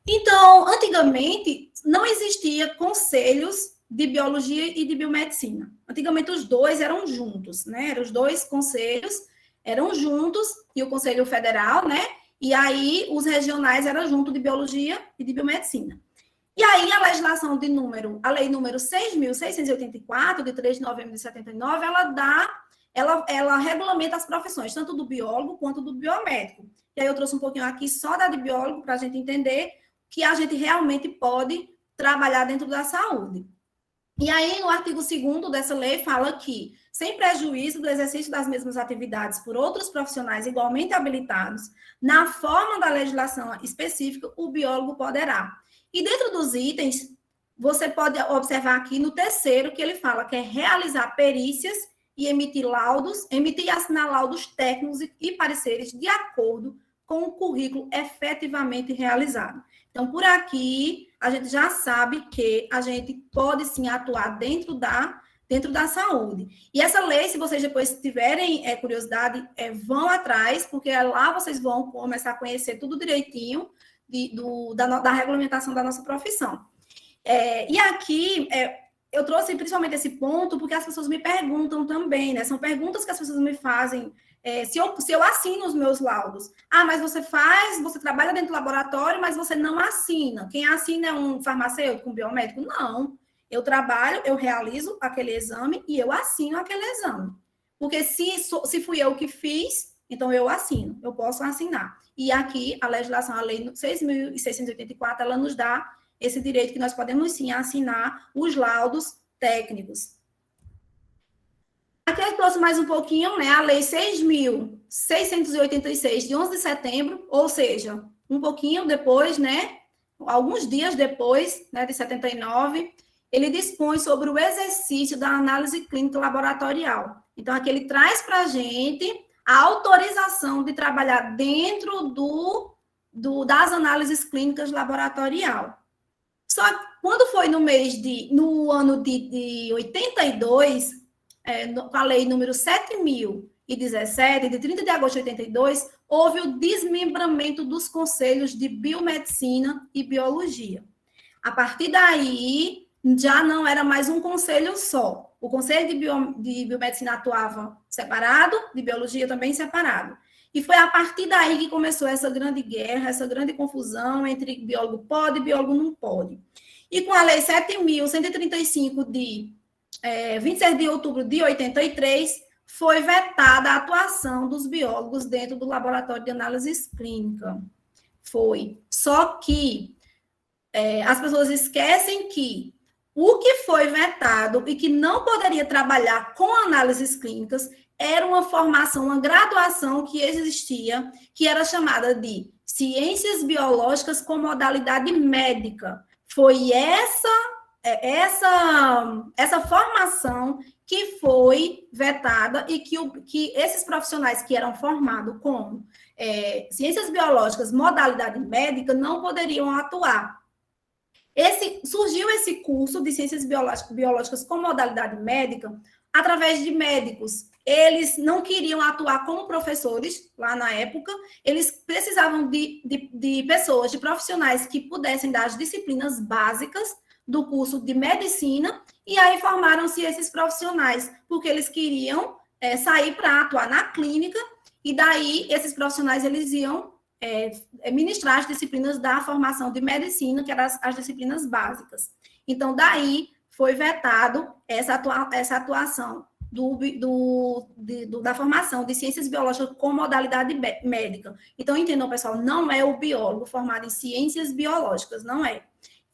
Então, antigamente, não existia conselhos de biologia e de biomedicina. Antigamente, os dois eram juntos, né? Os dois conselhos eram juntos, e o Conselho Federal, né? E aí, os regionais eram junto de biologia e de biomedicina. E aí, a legislação a lei número 6.684, de 3 de novembro de 79, ela regulamenta as profissões, tanto do biólogo quanto do biomédico. E aí, eu trouxe um pouquinho aqui só da de biólogo, para a gente entender que a gente realmente pode trabalhar dentro da saúde. E aí, no artigo 2º dessa lei, fala que, sem prejuízo do exercício das mesmas atividades por outros profissionais igualmente habilitados, na forma da legislação específica, o biólogo poderá. E dentro dos itens, você pode observar aqui no 3º, que ele fala que é realizar perícias e emitir e assinar laudos técnicos e pareceres de acordo com o currículo efetivamente realizado. Então, por aqui, a gente já sabe que a gente pode, sim, atuar dentro da saúde. E essa lei, se vocês depois tiverem curiosidade, vão atrás, porque lá vocês vão começar a conhecer tudo direitinho da regulamentação da nossa profissão. E aqui, eu trouxe principalmente esse ponto porque as pessoas me perguntam também, né? São perguntas que as pessoas me fazem, se eu assino os meus laudos. Mas você trabalha dentro do laboratório, mas você não assina. Quem assina é um farmacêutico, um biomédico? Não. Eu trabalho, eu realizo aquele exame e eu assino aquele exame. Porque se fui eu que fiz, então eu assino, eu posso assinar. E aqui, a legislação, a lei 6.684, ela nos dá esse direito que nós podemos, sim, assinar os laudos técnicos. Aqui eu trouxe mais um pouquinho, né, a lei 6.686, de 11 de setembro, ou seja, um pouquinho depois, né, alguns dias depois, né, de 79, ele dispõe sobre o exercício da análise clínica laboratorial. Então, aqui ele traz para a gente a autorização de trabalhar dentro das análises clínicas laboratorial. Só que quando foi no ano de 82, com a lei número 7.017, de 30 de agosto de 82, houve o desmembramento dos conselhos de biomedicina e biologia. A partir daí, já não era mais um conselho só. O conselho de biomedicina atuava separado, de biologia também separado. E foi a partir daí que começou essa grande guerra, essa grande confusão entre biólogo pode e biólogo não pode. E com a lei 7.135, de 26 de outubro de 83, foi vetada a atuação dos biólogos dentro do laboratório de análises clínicas. Foi. Só que as pessoas esquecem que o que foi vetado e que não poderia trabalhar com análises clínicas era uma formação, uma graduação que existia, que era chamada de Ciências Biológicas com Modalidade Médica. Foi essa formação que foi vetada e que esses profissionais que eram formados com Ciências Biológicas, Modalidade Médica, não poderiam atuar. Surgiu esse curso de Ciências Biológicas com Modalidade Médica através de médicos. Eles não queriam atuar como professores lá na época, eles precisavam de pessoas, de profissionais que pudessem dar as disciplinas básicas do curso de medicina, e aí formaram-se esses profissionais, porque eles queriam sair para atuar na clínica, e daí esses profissionais eles iam ministrar as disciplinas da formação de medicina, que eram as disciplinas básicas. Então, daí foi vetado essa atuação da formação de ciências biológicas com modalidade médica. Então, entendam, pessoal, não é o biólogo formado em ciências biológicas, não é.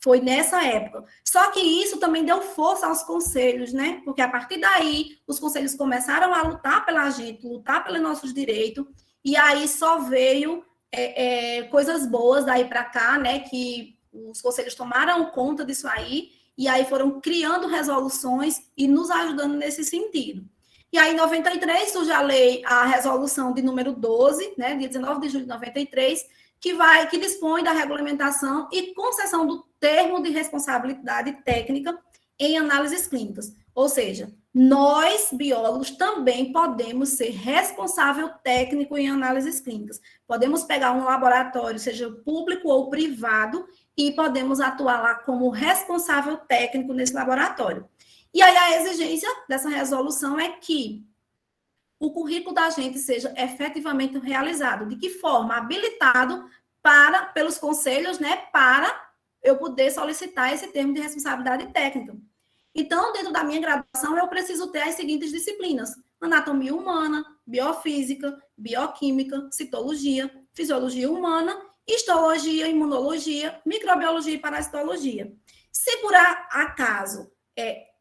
Foi nessa época. Só que isso também deu força aos conselhos, né? Porque a partir daí, os conselhos começaram a lutar pela gente, lutar pelos nossos direitos, e aí só veio coisas boas daí para cá, né? Que os conselhos tomaram conta disso aí, e aí foram criando resoluções e nos ajudando nesse sentido. E aí, em 93, surge a resolução de número 12, né, dia 19 de julho de 93, que dispõe da regulamentação e concessão do termo de responsabilidade técnica em análises clínicas. Ou seja, nós, biólogos, também podemos ser responsável técnico em análises clínicas. Podemos pegar um laboratório, seja público ou privado, e podemos atuar lá como responsável técnico nesse laboratório. E aí a exigência dessa resolução é que o currículo da gente seja efetivamente realizado. De que forma? Habilitado pelos conselhos, né, para eu poder solicitar esse termo de responsabilidade técnica. Então, dentro da minha graduação, eu preciso ter as seguintes disciplinas: anatomia humana, biofísica, bioquímica, citologia, fisiologia humana, histologia, imunologia, microbiologia e parasitologia. Se por acaso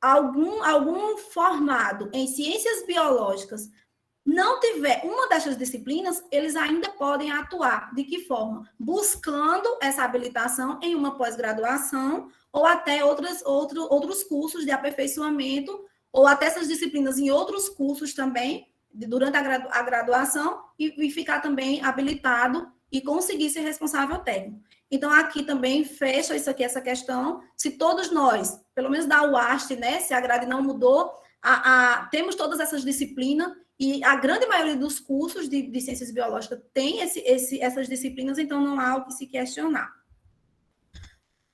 algum formado em ciências biológicas não tiver uma dessas disciplinas, eles ainda podem atuar. De que forma? Buscando essa habilitação em uma pós-graduação ou até outros cursos de aperfeiçoamento, ou até essas disciplinas em outros cursos também, durante a graduação, e ficar também habilitado e conseguir ser responsável técnico. Então, aqui também fecha essa questão. Se todos nós, pelo menos da UAST, né, se a grade não mudou, temos todas essas disciplinas, e a grande maioria dos cursos de ciências biológicas tem essas disciplinas, então não há o que se questionar.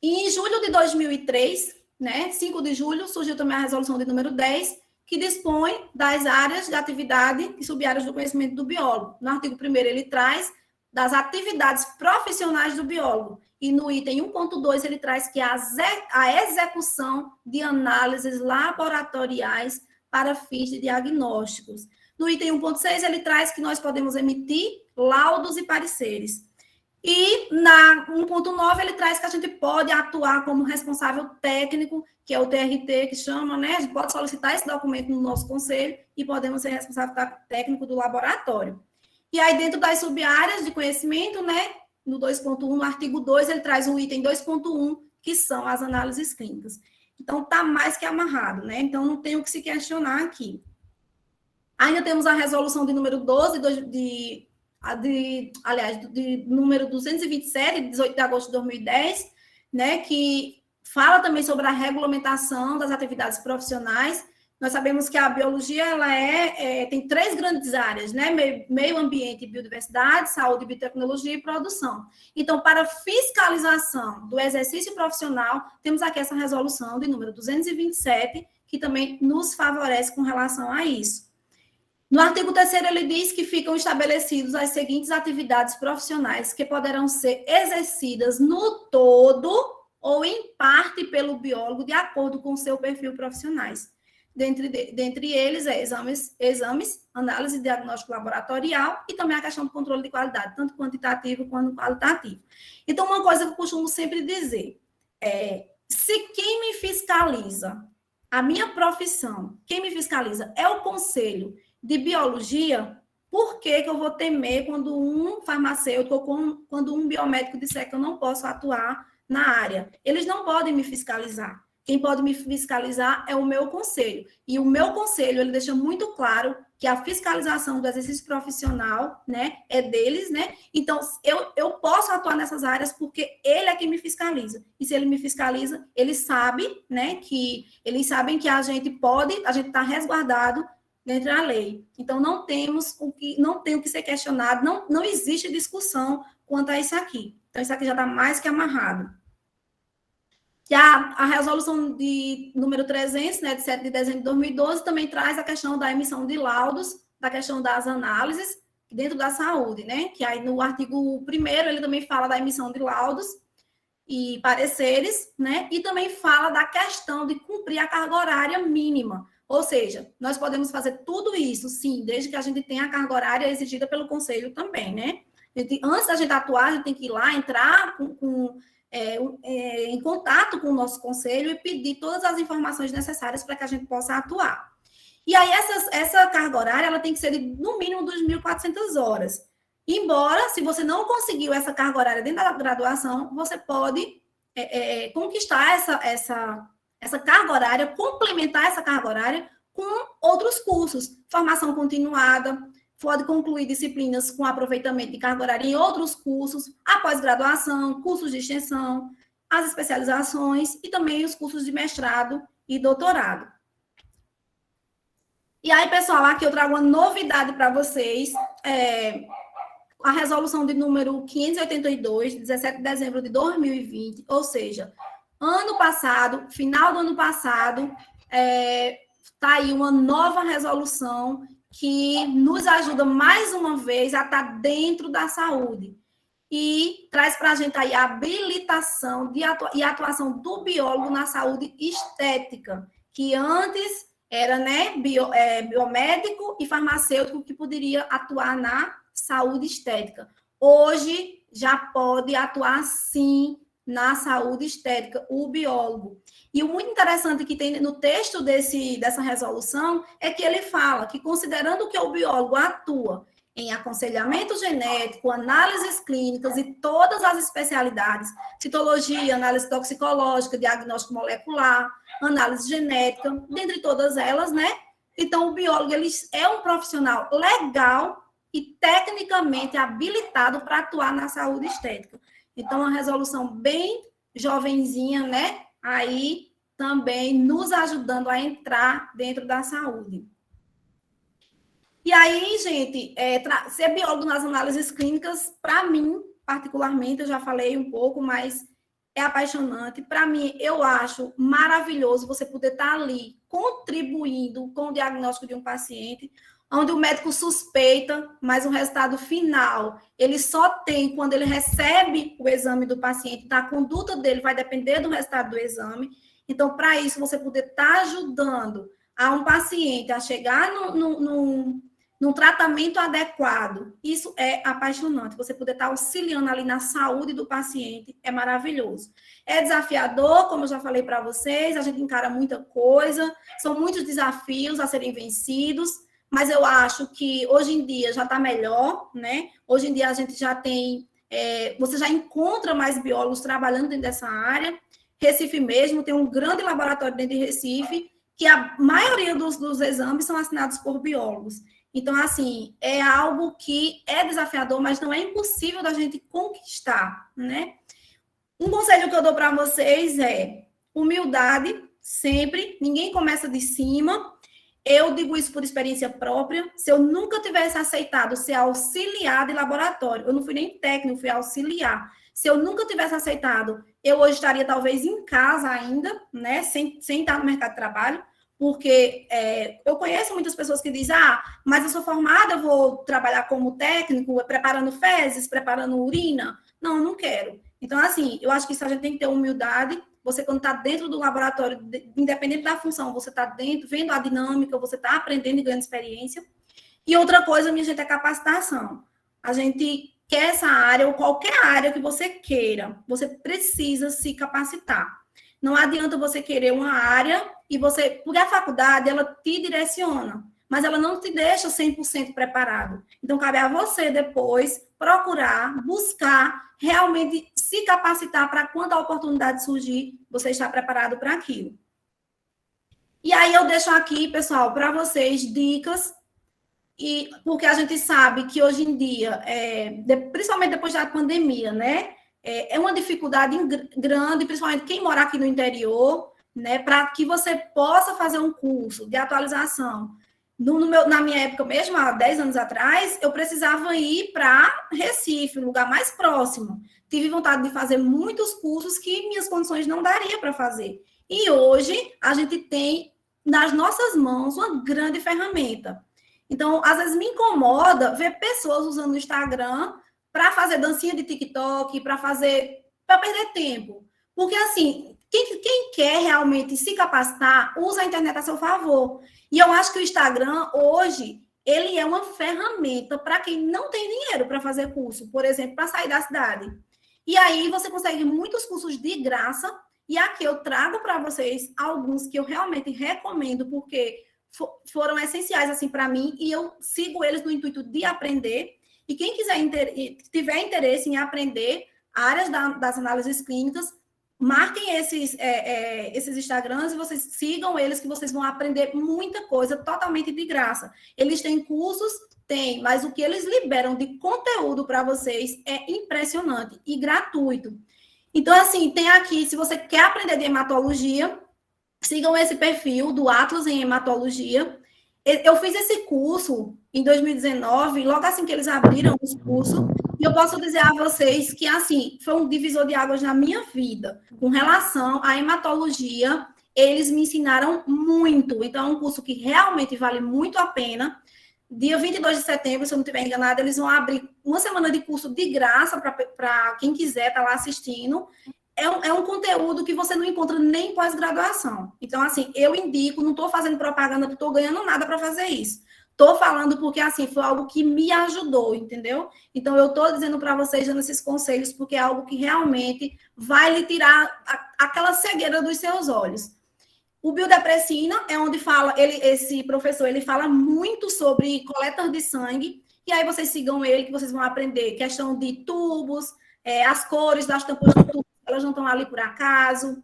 E em julho de 2003, né, 5 de julho, surgiu também a resolução de número 10, que dispõe das áreas de atividade e sub-áreas do conhecimento do biólogo. No artigo 1º, ele traz das atividades profissionais do biólogo. E no item 1.2, ele traz que a execução de análises laboratoriais para fins de diagnósticos. No item 1.6, ele traz que nós podemos emitir laudos e pareceres. E na 1.9, ele traz que a gente pode atuar como responsável técnico, que é o TRT, que chama, né? A gente pode solicitar esse documento no nosso conselho e podemos ser responsável técnico do laboratório. E aí, dentro das sub-áreas de conhecimento, né? No 2.1, no artigo 2, ele traz o item 2.1, que são as análises clínicas. Então, está mais que amarrado, né? Então, não tem o que se questionar aqui. Ainda temos a resolução de número 12, de número 227, de 18 de agosto de 2010, né, que fala também sobre a regulamentação das atividades profissionais. Nós sabemos que a biologia ela tem 3 grandes áreas, né, meio ambiente e biodiversidade, saúde, biotecnologia e produção. Então, para fiscalização do exercício profissional, temos aqui essa resolução de número 227, que também nos favorece com relação a isso. No artigo 3º, ele diz que ficam estabelecidos as seguintes atividades profissionais que poderão ser exercidas no todo ou em parte pelo biólogo de acordo com o seu perfil profissionais. Dentre eles, exames, análise e diagnóstico laboratorial e também a questão do controle de qualidade, tanto quantitativo quanto qualitativo. Então, uma coisa que eu costumo sempre dizer se quem me fiscaliza, a minha profissão, quem me fiscaliza é o conselho de biologia, por que eu vou temer quando um farmacêutico ou quando um biomédico disser que eu não posso atuar na área? Eles não podem me fiscalizar. Quem pode me fiscalizar é o meu conselho. E o meu conselho, ele deixa muito claro que a fiscalização do exercício profissional, né, é deles, né? Então, eu posso atuar nessas áreas porque ele é quem me fiscaliza. E se ele me fiscaliza, ele sabe, né, eles sabem que a gente está resguardado dentro da lei. Então, não tem o que ser questionado, não existe discussão quanto a isso aqui. Então, isso aqui já está mais que amarrado. E a resolução de número 300, né, de 7 de dezembro de 2012, também traz a questão da emissão de laudos, da questão das análises dentro da saúde, né? Que aí no artigo 1º ele também fala da emissão de laudos e pareceres, né? E também fala da questão de cumprir a carga horária mínima. Ou seja, nós podemos fazer tudo isso, sim, desde que a gente tenha a carga horária exigida pelo conselho também, né? Antes da gente atuar, a gente tem que ir lá, entrar em contato com o nosso conselho e pedir todas as informações necessárias para que a gente possa atuar. E aí, essa carga horária ela tem que ser de, no mínimo, 2.400 horas. Embora, se você não conseguiu essa carga horária dentro da graduação, você pode conquistar essa carga horária, complementar essa carga horária com outros cursos, formação continuada, pode concluir disciplinas com aproveitamento de carga horária em outros cursos, a pós-graduação, cursos de extensão, as especializações e também os cursos de mestrado e doutorado. E aí, pessoal, aqui eu trago uma novidade para vocês, a resolução de número 582, de 17 de dezembro de 2020, ou seja, ano passado, final do ano passado, está aí uma nova resolução que nos ajuda mais uma vez a estar dentro da saúde e traz para a gente aí a habilitação e atuação do biólogo na saúde estética, que antes era, né, biomédico e farmacêutico que poderia atuar na saúde estética. Hoje já pode atuar, sim, na saúde estética, o biólogo. E o muito interessante que tem no texto dessa resolução é que ele fala que, considerando que o biólogo atua em aconselhamento genético, análises clínicas e todas as especialidades, citologia, análise toxicológica, diagnóstico molecular, análise genética, dentre todas elas, né? Então, o biólogo ele é um profissional legal e tecnicamente habilitado para atuar na saúde estética. Então, uma resolução bem jovenzinha, né? Aí também nos ajudando a entrar dentro da saúde. E aí, gente, ser biólogo nas análises clínicas, para mim, particularmente, eu já falei um pouco, mas é apaixonante. Para mim, eu acho maravilhoso você poder estar ali contribuindo com o diagnóstico de um paciente, onde o médico suspeita, mas o resultado final ele só tem quando ele recebe o exame do paciente. Então, a conduta dele vai depender do resultado do exame. Então, para isso, você poder estar ajudando a um paciente a chegar num tratamento adequado, isso é apaixonante. Você poder estar auxiliando ali na saúde do paciente é maravilhoso. É desafiador, como eu já falei para vocês, a gente encara muita coisa, são muitos desafios a serem vencidos, mas eu acho que hoje em dia já está melhor, né? Hoje em dia a gente já tem, você já encontra mais biólogos trabalhando dentro dessa área. Recife mesmo tem um grande laboratório dentro de Recife, que a maioria dos exames são assinados por biólogos. Então, assim, é algo que é desafiador, mas não é impossível da gente conquistar, né? Um conselho que eu dou para vocês é humildade, sempre. Ninguém começa de cima. Eu digo isso por experiência própria. Se eu nunca tivesse aceitado ser auxiliar de laboratório, eu não fui nem técnico, fui auxiliar. Se eu nunca tivesse aceitado, eu hoje estaria talvez em casa ainda, né? Sem estar no mercado de trabalho. Porque eu conheço muitas pessoas que dizem, mas eu sou formada, eu vou trabalhar como técnico, preparando fezes, preparando urina. Não, eu não quero. Então, assim, eu acho que isso a gente tem que ter humildade. Você, quando está dentro do laboratório, independente da função, você está dentro, vendo a dinâmica, você está aprendendo e ganhando experiência. E outra coisa, minha gente, é capacitação. A gente quer essa área, ou qualquer área que você queira, você precisa se capacitar. Não adianta você querer uma área e você... Porque a faculdade, ela te direciona, mas ela não te deixa 100% preparado. Então, cabe a você depois procurar, buscar, realmente se capacitar para quando a oportunidade surgir, você estar preparado para aquilo. E aí eu deixo aqui, pessoal, para vocês dicas, porque a gente sabe que hoje em dia, principalmente depois da pandemia, né? É uma dificuldade grande, principalmente quem mora aqui no interior, né, para que você possa fazer um curso de atualização. Na minha época mesmo, há 10 anos atrás, eu precisava ir para Recife, um lugar mais próximo. Tive vontade de fazer muitos cursos que minhas condições não daria para fazer. E hoje, a gente tem nas nossas mãos uma grande ferramenta. Então, às vezes me incomoda ver pessoas usando o Instagram para fazer dancinha de TikTok, para perder tempo. Porque, assim, quem quer realmente se capacitar, usa a internet a seu favor. E eu acho que o Instagram, hoje, ele é uma ferramenta para quem não tem dinheiro para fazer curso, por exemplo, para sair da cidade. E aí você consegue muitos cursos de graça, e aqui eu trago para vocês alguns que eu realmente recomendo, porque foram essenciais, assim, para mim, e eu sigo eles no intuito de aprender. E quem tiver interesse em aprender áreas das análises clínicas, marquem esses Instagrams e vocês sigam eles, que vocês vão aprender muita coisa totalmente de graça. Eles têm cursos? Tem, mas o que eles liberam de conteúdo para vocês é impressionante e gratuito. Então, assim, tem aqui, se você quer aprender de hematologia, sigam esse perfil do Atlas em Hematologia. Eu fiz esse curso em 2019, logo assim que eles abriram os cursos, e eu posso dizer a vocês que, assim, foi um divisor de águas na minha vida. Com relação à hematologia, eles me ensinaram muito. Então, é um curso que realmente vale muito a pena. Dia 22 de setembro, se eu não estiver enganada, eles vão abrir uma semana de curso de graça para quem quiser estar lá assistindo. É um conteúdo que você não encontra nem pós-graduação. Então, assim, eu indico, não estou fazendo propaganda, não estou ganhando nada para fazer isso. Estou falando porque, assim, foi algo que me ajudou, entendeu? Então, eu estou dizendo para vocês, dando esses conselhos, porque é algo que realmente vai lhe tirar aquela cegueira dos seus olhos. O Biodepressina é onde fala, esse professor, ele fala muito sobre coletas de sangue, e aí vocês sigam ele, que vocês vão aprender questão de tubos, as cores das tampas do tubo, elas não estão ali por acaso.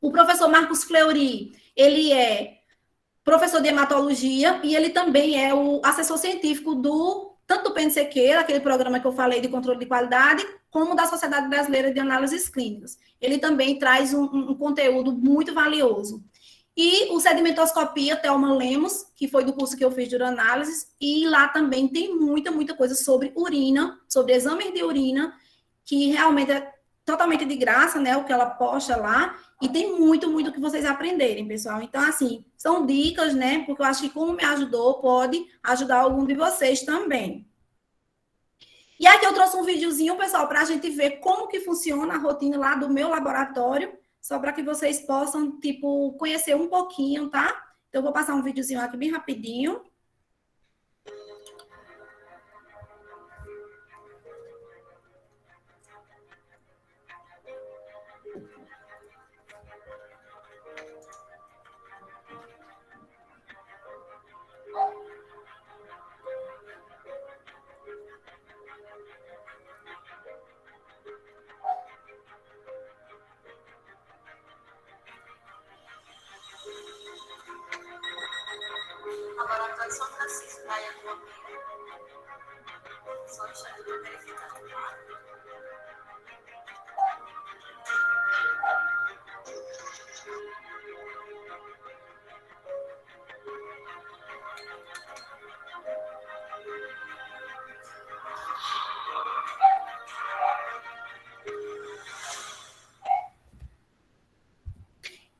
O professor Marcos Fleury, ele é professor de hematologia e ele também é o assessor científico tanto do PNCQ, aquele programa que eu falei de controle de qualidade, como da Sociedade Brasileira de Análises Clínicas. Ele também traz um conteúdo muito valioso. E o Sedimentoscopia, Thelma Lemos, que foi do curso que eu fiz de uroanálises, e lá também tem muita coisa sobre urina, sobre exames de urina, que realmente totalmente de graça, né? O que ela posta lá. E tem muito, muito que vocês aprenderem, pessoal. Então, assim, são dicas, né? Porque eu acho que como me ajudou, pode ajudar algum de vocês também. E aqui eu trouxe um videozinho, pessoal, para a gente ver como que funciona a rotina lá do meu laboratório, só para que vocês possam, tipo, conhecer um pouquinho, tá? Então, eu vou passar um videozinho aqui bem rapidinho. Laboratório São Francisco, da Iapua. Só deixa eu verificar.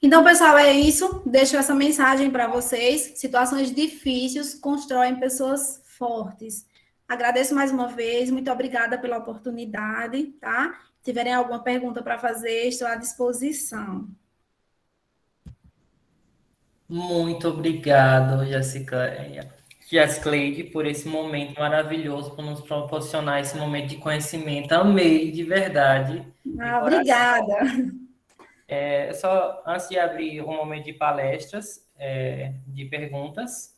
Então, pessoal, é isso. Deixo essa mensagem para vocês. Situações difíceis constroem pessoas fortes. Agradeço mais uma vez. Muito obrigada pela oportunidade, tá? Se tiverem alguma pergunta para fazer, estou à disposição. Muito obrigado, Jessicleide, por esse momento maravilhoso, por nos proporcionar esse momento de conhecimento. Amei, de verdade. Obrigada. Só antes de abrir o momento de palestras, de perguntas,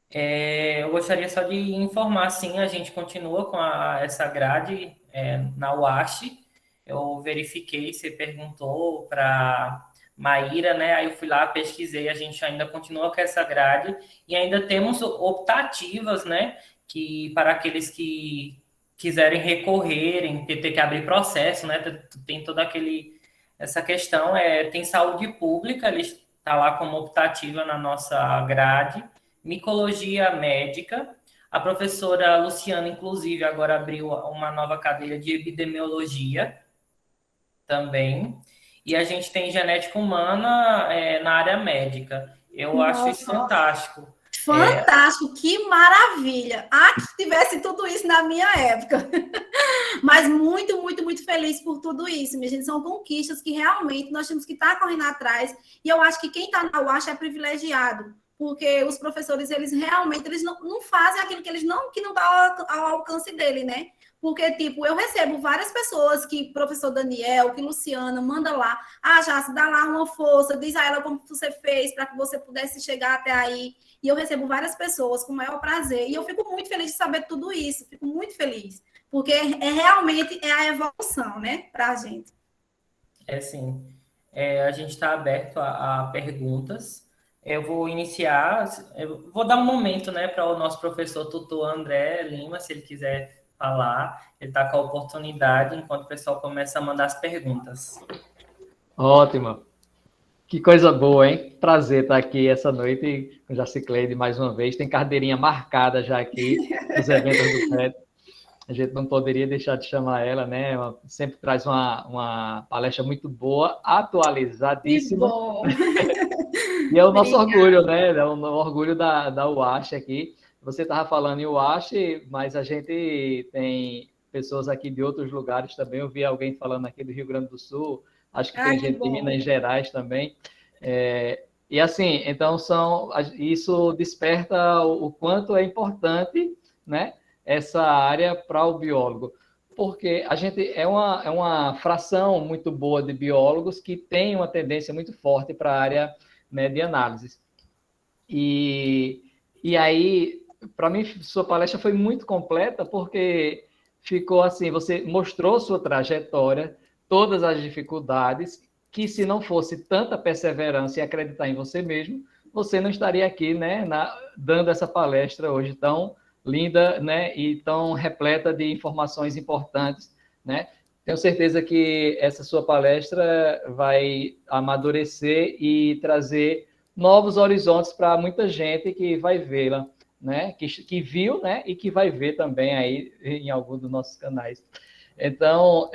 eu gostaria só de informar, sim, a gente continua com essa grade na UASH. Eu verifiquei, você perguntou para Maíra, né? Aí eu fui lá, pesquisei, a gente ainda continua com essa grade e ainda temos optativas, né? Que para aqueles que quiserem recorrerem, ter que abrir processo, né? Tem toda essa questão, tem saúde pública, ele está lá como optativa na nossa grade, micologia médica. A professora Luciana, inclusive, agora abriu uma nova cadeira de epidemiologia também. E a gente tem genética humana na área médica. Eu acho isso fantástico. Fantástico, que maravilha. Que tivesse tudo isso na minha época. Mas muito, muito, muito feliz por tudo isso, minha gente. São conquistas que realmente nós temos que estar correndo atrás. E eu acho que quem está na UASH é privilegiado, porque os professores, eles realmente não fazem aquilo que não dá ao alcance dele, né? Porque, tipo, eu recebo várias pessoas que professor Daniel, que Luciana, manda lá. Jace, dá lá uma força, diz a ela como você fez para que você pudesse chegar até aí. E eu recebo várias pessoas com o maior prazer. E eu fico muito feliz de saber tudo isso. Fico muito feliz. Porque realmente é a evolução, né, para a gente. Sim. A gente está aberto a perguntas. Eu vou iniciar, vou dar um momento, né, para o nosso professor tutor André Lima, se ele quiser falar. Ele está com a oportunidade, enquanto o pessoal começa a mandar as perguntas. Ótimo. Que coisa boa, hein? Prazer estar aqui essa noite com Jessicleide mais uma vez. Tem cadeirinha marcada já aqui nos eventos do PET. A gente não poderia deixar de chamar ela, né? Ela sempre traz uma palestra muito boa, atualizadíssima. Que bom. E é o nosso orgulho, né? É o orgulho da UASH aqui. Você estava falando em UASH, mas a gente tem pessoas aqui de outros lugares também. Eu vi alguém falando aqui do Rio Grande do Sul, acho que tem gente de Minas Gerais também. E assim, então isso desperta o quanto é importante, né, essa área para o biólogo, porque a gente é uma fração muito boa de biólogos que tem uma tendência muito forte para a área, né, de análise. E aí, para mim, sua palestra foi muito completa, porque ficou assim, você mostrou sua trajetória, todas as dificuldades, que se não fosse tanta perseverança e acreditar em você mesmo, você não estaria aqui, né, dando essa palestra hoje tão linda, né, e tão repleta de informações importantes, né? Tenho certeza que essa sua palestra vai amadurecer e trazer novos horizontes para muita gente que vai vê-la, né, que viu, né, e que vai ver também aí em algum dos nossos canais. Então,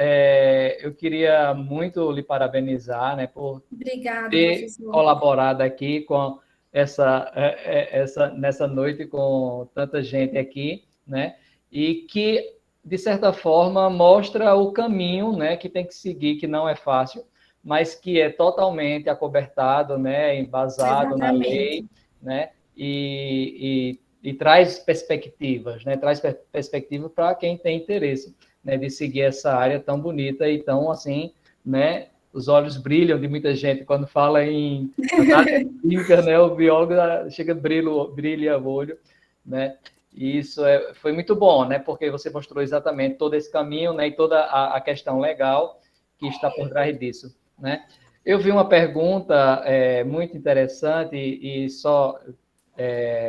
eu queria muito lhe parabenizar, né, por Obrigada, ter professor. colaborado aqui com nessa noite com tanta gente aqui, né, e que, de certa forma, mostra o caminho, né, que tem que seguir, que não é fácil, mas que é totalmente acobertado, né, embasado na lei, Exatamente. né, e traz perspectivas, né, traz perspectiva para quem tem interesse, né, de seguir essa área tão bonita e tão, assim, né, os olhos brilham de muita gente quando fala em análise química, né, o biólogo chega brilha o olho, né, e isso foi muito bom, né, porque você mostrou exatamente todo esse caminho, né, e toda a questão legal que está por trás disso, né. Eu vi uma pergunta muito interessante e só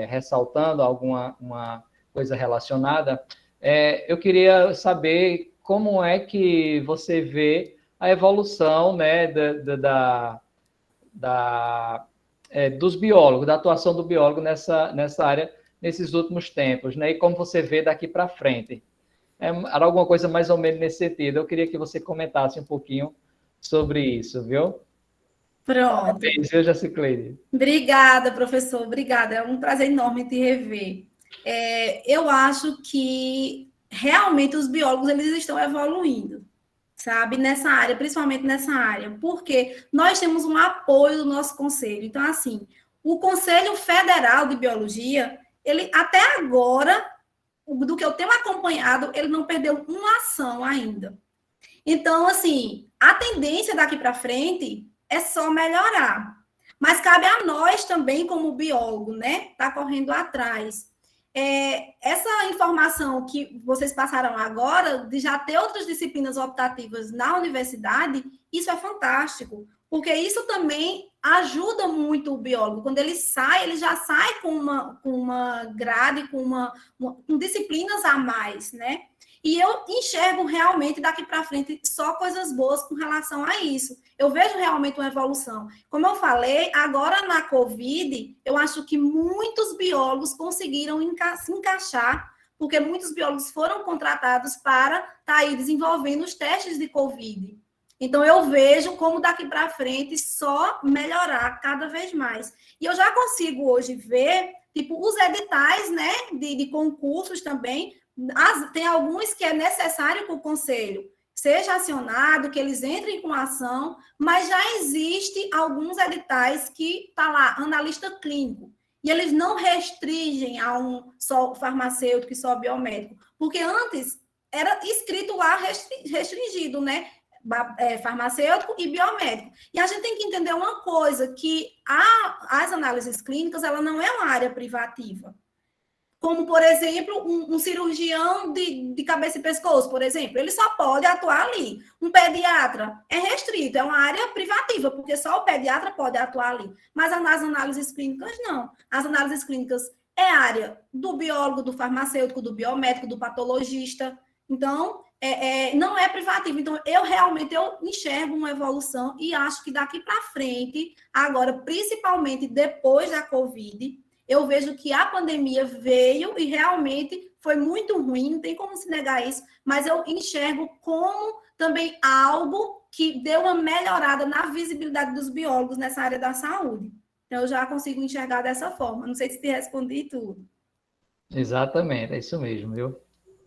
ressaltando uma coisa relacionada, eu queria saber como é que você vê a evolução, né, dos biólogos, da atuação do biólogo nessa área nesses últimos tempos, né, e como você vê daqui para frente. Era alguma coisa mais ou menos nesse sentido. Eu queria que você comentasse um pouquinho sobre isso, viu? Pronto. Parabéns, viu, Jacicleide? Obrigada, professor. Obrigada. É um prazer enorme te rever. Eu acho que realmente os biólogos eles estão evoluindo, sabe, nessa área, principalmente nessa área, porque nós temos um apoio do nosso conselho. Então, assim, o Conselho Federal de Biologia, ele até agora, do que eu tenho acompanhado, ele não perdeu uma ação ainda. Então, assim, a tendência daqui para frente é só melhorar. Mas cabe a nós também, como biólogo, né? Tá correndo atrás. Essa informação que vocês passaram agora, de já ter outras disciplinas optativas na universidade, isso é fantástico, porque isso também ajuda muito o biólogo. Quando ele sai, ele já sai com uma grade, com disciplinas a mais, né? E eu enxergo realmente daqui para frente só coisas boas com relação a isso. Eu vejo realmente uma evolução. Como eu falei, agora na Covid, eu acho que muitos biólogos conseguiram se encaixar, porque muitos biólogos foram contratados para estar aí desenvolvendo os testes de Covid. Então, eu vejo como daqui para frente só melhorar cada vez mais. E eu já consigo hoje ver, tipo, os editais, né, de concursos também. Tem alguns que é necessário que o conselho seja acionado, que eles entrem com ação, mas já existe alguns editais que está lá, analista clínico, e eles não restringem a um só farmacêutico e só biomédico, porque antes era escrito lá restringido, né? Farmacêutico e biomédico. E a gente tem que entender uma coisa, que as análises clínicas, ela não é uma área privativa. Como, por exemplo, um cirurgião de cabeça e pescoço, por exemplo, ele só pode atuar ali. Um pediatra é restrito, é uma área privativa, porque só o pediatra pode atuar ali. Mas nas análises clínicas, não. As análises clínicas é área do biólogo, do farmacêutico, do biomédico, do patologista. Então, não é privativo. Então, eu enxergo uma evolução e acho que daqui para frente, agora, principalmente depois da Covid, eu vejo que a pandemia veio e realmente foi muito ruim, não tem como se negar isso, mas eu enxergo como também algo que deu uma melhorada na visibilidade dos biólogos nessa área da saúde. Então, eu já consigo enxergar dessa forma. Não sei se te respondi tudo. Exatamente, é isso mesmo, viu?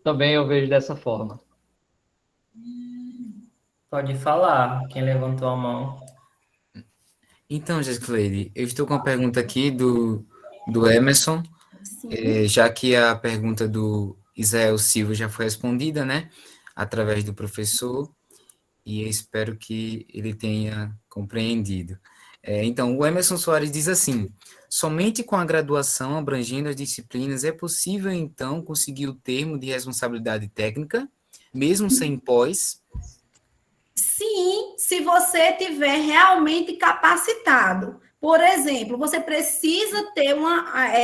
Também eu vejo dessa forma. Pode falar, quem levantou a mão. Então, Jacqueline, eu estou com uma pergunta aqui do Emerson, já que a pergunta do Israel Silva já foi respondida, né, através do professor, e eu espero que ele tenha compreendido. Então, o Emerson Soares diz assim: somente com a graduação abrangendo as disciplinas é possível, então, conseguir o termo de responsabilidade técnica, mesmo sem pós? Sim, se você tiver realmente capacitado. Por exemplo, você precisa ter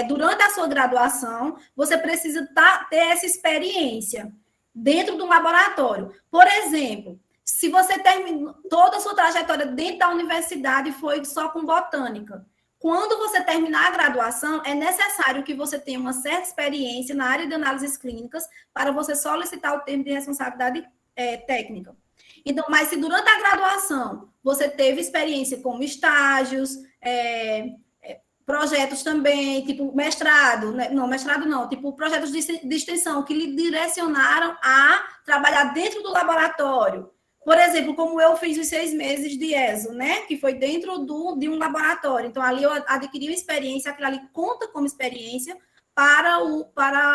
durante a sua graduação, você precisa ter essa experiência dentro do laboratório. Por exemplo, se você terminou toda a sua trajetória dentro da universidade foi só com botânica, quando você terminar a graduação, é necessário que você tenha uma certa experiência na área de análises clínicas para você solicitar o termo de responsabilidade técnica. Então, mas se durante a graduação você teve experiência como estágios, projetos também, tipo mestrado, né? Não, mestrado não, tipo projetos de extensão que lhe direcionaram a trabalhar dentro do laboratório. Por exemplo, como eu fiz os 6 meses de ESO, né? Que foi dentro de um laboratório. Então, ali eu adquiri uma experiência, aquilo ali conta como experiência para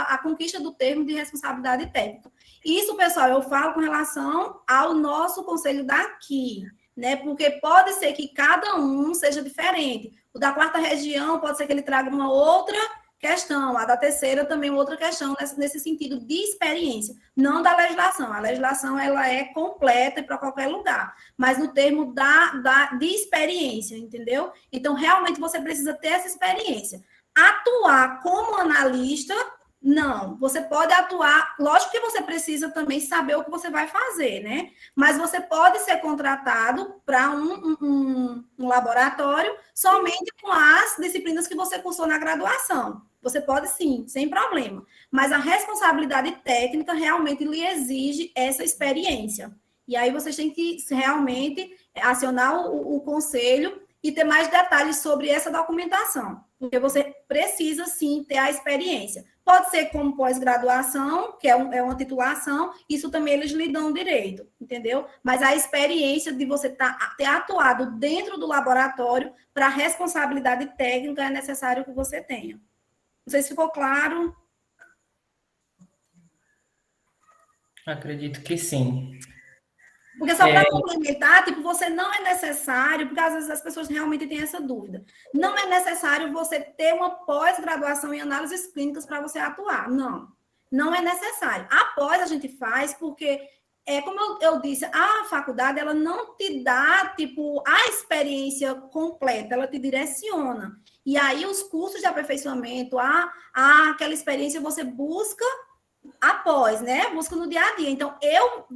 a conquista do termo de responsabilidade técnica. Isso, pessoal, eu falo com relação ao nosso conselho daqui, né? Porque pode ser que cada um seja diferente. O da 4ª região pode ser que ele traga uma outra questão, a da 3ª também outra questão, nesse sentido de experiência, não da legislação. A legislação, ela é completa para qualquer lugar, mas no termo de experiência, entendeu? Então, realmente, você precisa ter essa experiência. Atuar como analista, não. Você pode atuar, lógico que você precisa também saber o que você vai fazer, né? Mas você pode ser contratado para um laboratório somente com as disciplinas que você cursou na graduação. Você pode sim, sem problema. Mas a responsabilidade técnica realmente lhe exige essa experiência. E aí vocês têm que realmente acionar o conselho e ter mais detalhes sobre essa documentação, porque você precisa, sim, ter a experiência. Pode ser como pós-graduação, que é uma titulação, isso também eles lhe dão direito, entendeu? Mas a experiência de você ter atuado dentro do laboratório para responsabilidade técnica é necessário que você tenha. Não sei se ficou claro. Acredito que sim. Porque só para complementar, tipo, você não é necessário, porque às vezes as pessoas realmente têm essa dúvida. Não é necessário você ter uma pós-graduação em análises clínicas para você atuar. Não, não é necessário. Após a gente faz, porque, como eu disse, a faculdade, ela não te dá, tipo, a experiência completa, ela te direciona. E aí, os cursos de aperfeiçoamento, aquela experiência você busca após, né? Busca no dia a dia. Então, eu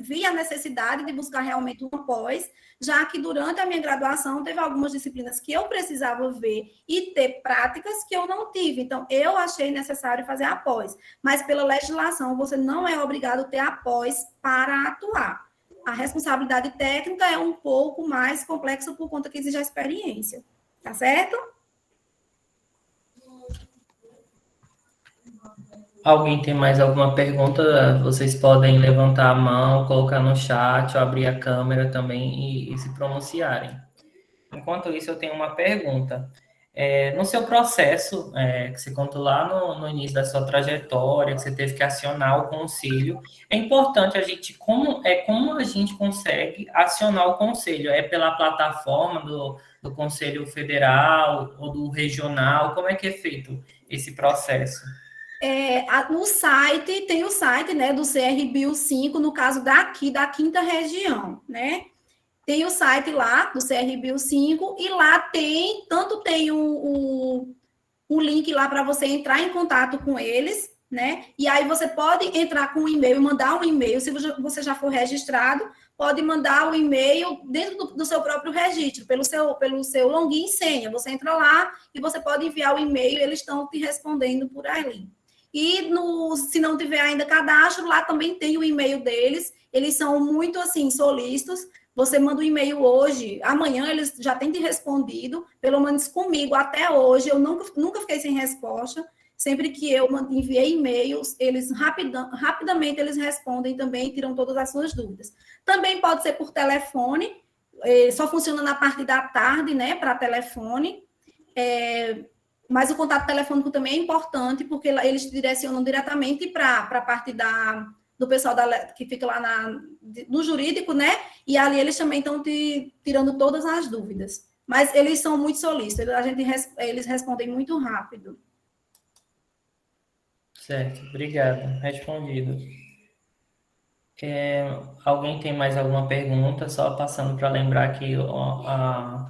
vi a necessidade de buscar realmente um pós, já que durante a minha graduação teve algumas disciplinas que eu precisava ver e ter práticas que eu não tive. Então, eu achei necessário fazer a pós. Mas pela legislação, você não é obrigado a ter a pós para atuar. A responsabilidade técnica é um pouco mais complexa por conta que exige a experiência. Tá certo? Alguém tem mais alguma pergunta? Vocês podem levantar a mão, colocar no chat, ou abrir a câmera também e se pronunciarem. Enquanto isso, eu tenho uma pergunta. No seu processo, que você contou lá no início da sua trajetória, que você teve que acionar o conselho, é importante a gente, como a gente consegue acionar o conselho? É pela plataforma do Conselho Federal ou do regional? Como é que é feito esse processo? No site, tem o site, né, do CRBio 5, no caso daqui, da 5ª região, né? Tem o site lá, do CRBio 5, e lá tem o link lá para você entrar em contato com eles, né? E aí você pode entrar com um e-mail, mandar um e-mail, se você já for registrado, pode mandar o e-mail dentro do seu próprio registro, pelo seu login e senha. Você entra lá e você pode enviar o e-mail, eles estão te respondendo por ali. E se não tiver ainda cadastro, lá também tem o e-mail deles. Eles são muito, assim, solícitos. Você manda um e-mail hoje, amanhã eles já têm te respondido, pelo menos comigo, até hoje, eu nunca fiquei sem resposta. Sempre que eu enviei e-mails, eles rapidamente eles respondem também e tiram todas as suas dúvidas. Também pode ser por telefone, só funciona na parte da tarde, né, para telefone. Mas o contato telefônico também é importante, porque eles te direcionam diretamente para a parte do pessoal que fica lá no jurídico, né? E ali eles também estão tirando todas as dúvidas. Mas eles são muito solícitos, eles respondem muito rápido. Certo, obrigado. Respondido. Alguém tem mais alguma pergunta? Só passando para lembrar que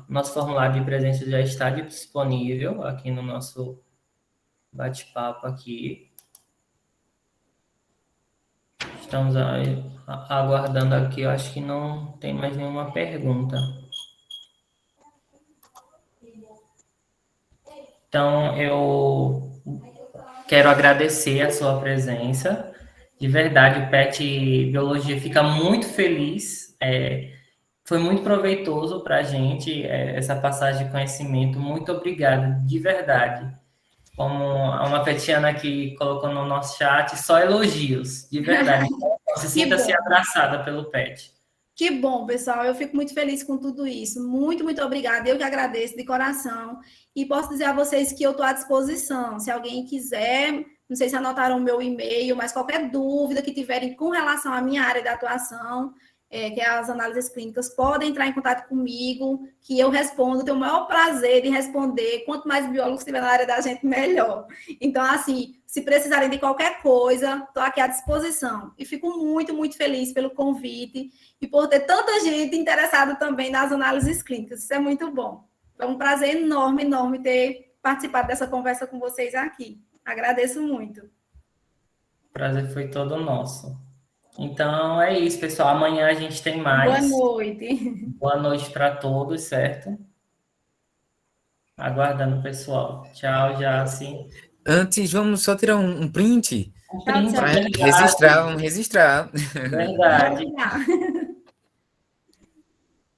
nosso formulário de presença já está disponível aqui no nosso bate-papo aqui. Estamos aguardando aqui, eu acho que não tem mais nenhuma pergunta. Então, eu quero agradecer a sua presença. De verdade, o PET Biologia fica muito feliz. Foi muito proveitoso para a gente essa passagem de conhecimento. Muito obrigado, de verdade. Como uma petiana que colocou no nosso chat, só elogios, de verdade. Então, sinta-se abraçada pelo PET. Que bom, pessoal. Eu fico muito feliz com tudo isso. Muito, muito obrigada. Eu que agradeço de coração. E posso dizer a vocês que eu estou à disposição. Se alguém quiser, não sei se anotaram o meu e-mail, mas qualquer dúvida que tiverem com relação à minha área de atuação, que é as análises clínicas, podem entrar em contato comigo, que eu respondo. Tenho o maior prazer de responder. Quanto mais biólogos estiver na área da gente, melhor. Então, assim, se precisarem de qualquer coisa, estou aqui à disposição. E fico muito, muito feliz pelo convite e por ter tanta gente interessada também nas análises clínicas. Isso é muito bom. Foi um prazer enorme, enorme ter participado dessa conversa com vocês aqui. Agradeço muito. O prazer foi todo nosso. Então é isso, pessoal. Amanhã a gente tem mais. Boa noite. Boa noite para todos, certo? Aguardando o pessoal. Tchau, Jaci. Antes, vamos só tirar um print Print, para verdade. registrar, vamos registrar. Verdade.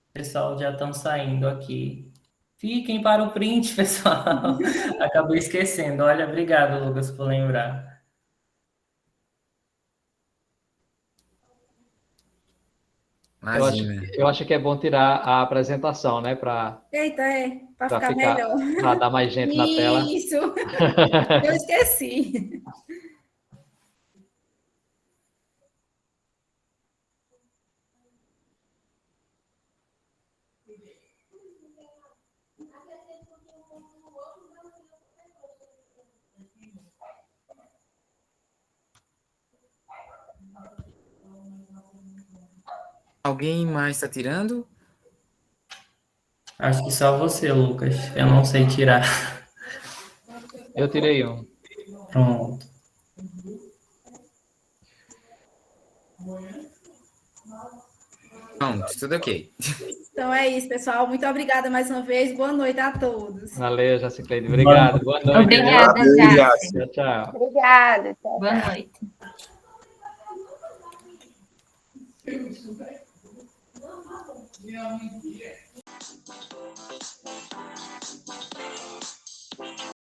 O pessoal já estão saindo aqui. Fiquem para o print, pessoal. Acabei esquecendo. Olha, obrigado, Lucas, por lembrar. Imagina. Eu acho que é bom tirar a apresentação, né? Para Eita, para ficar melhor. Para dar mais gente na tela. Isso, eu esqueci. Alguém mais está tirando? Acho que só você, Lucas. Eu não sei tirar. Eu tirei um. Pronto. Pronto, tudo ok. Então é isso, pessoal. Muito obrigada mais uma vez. Boa noite a todos. Valeu, Jacicleide. Obrigado. Boa noite. Obrigada, Jaci. Tchau, tchau. Obrigada. Boa noite. Yeah,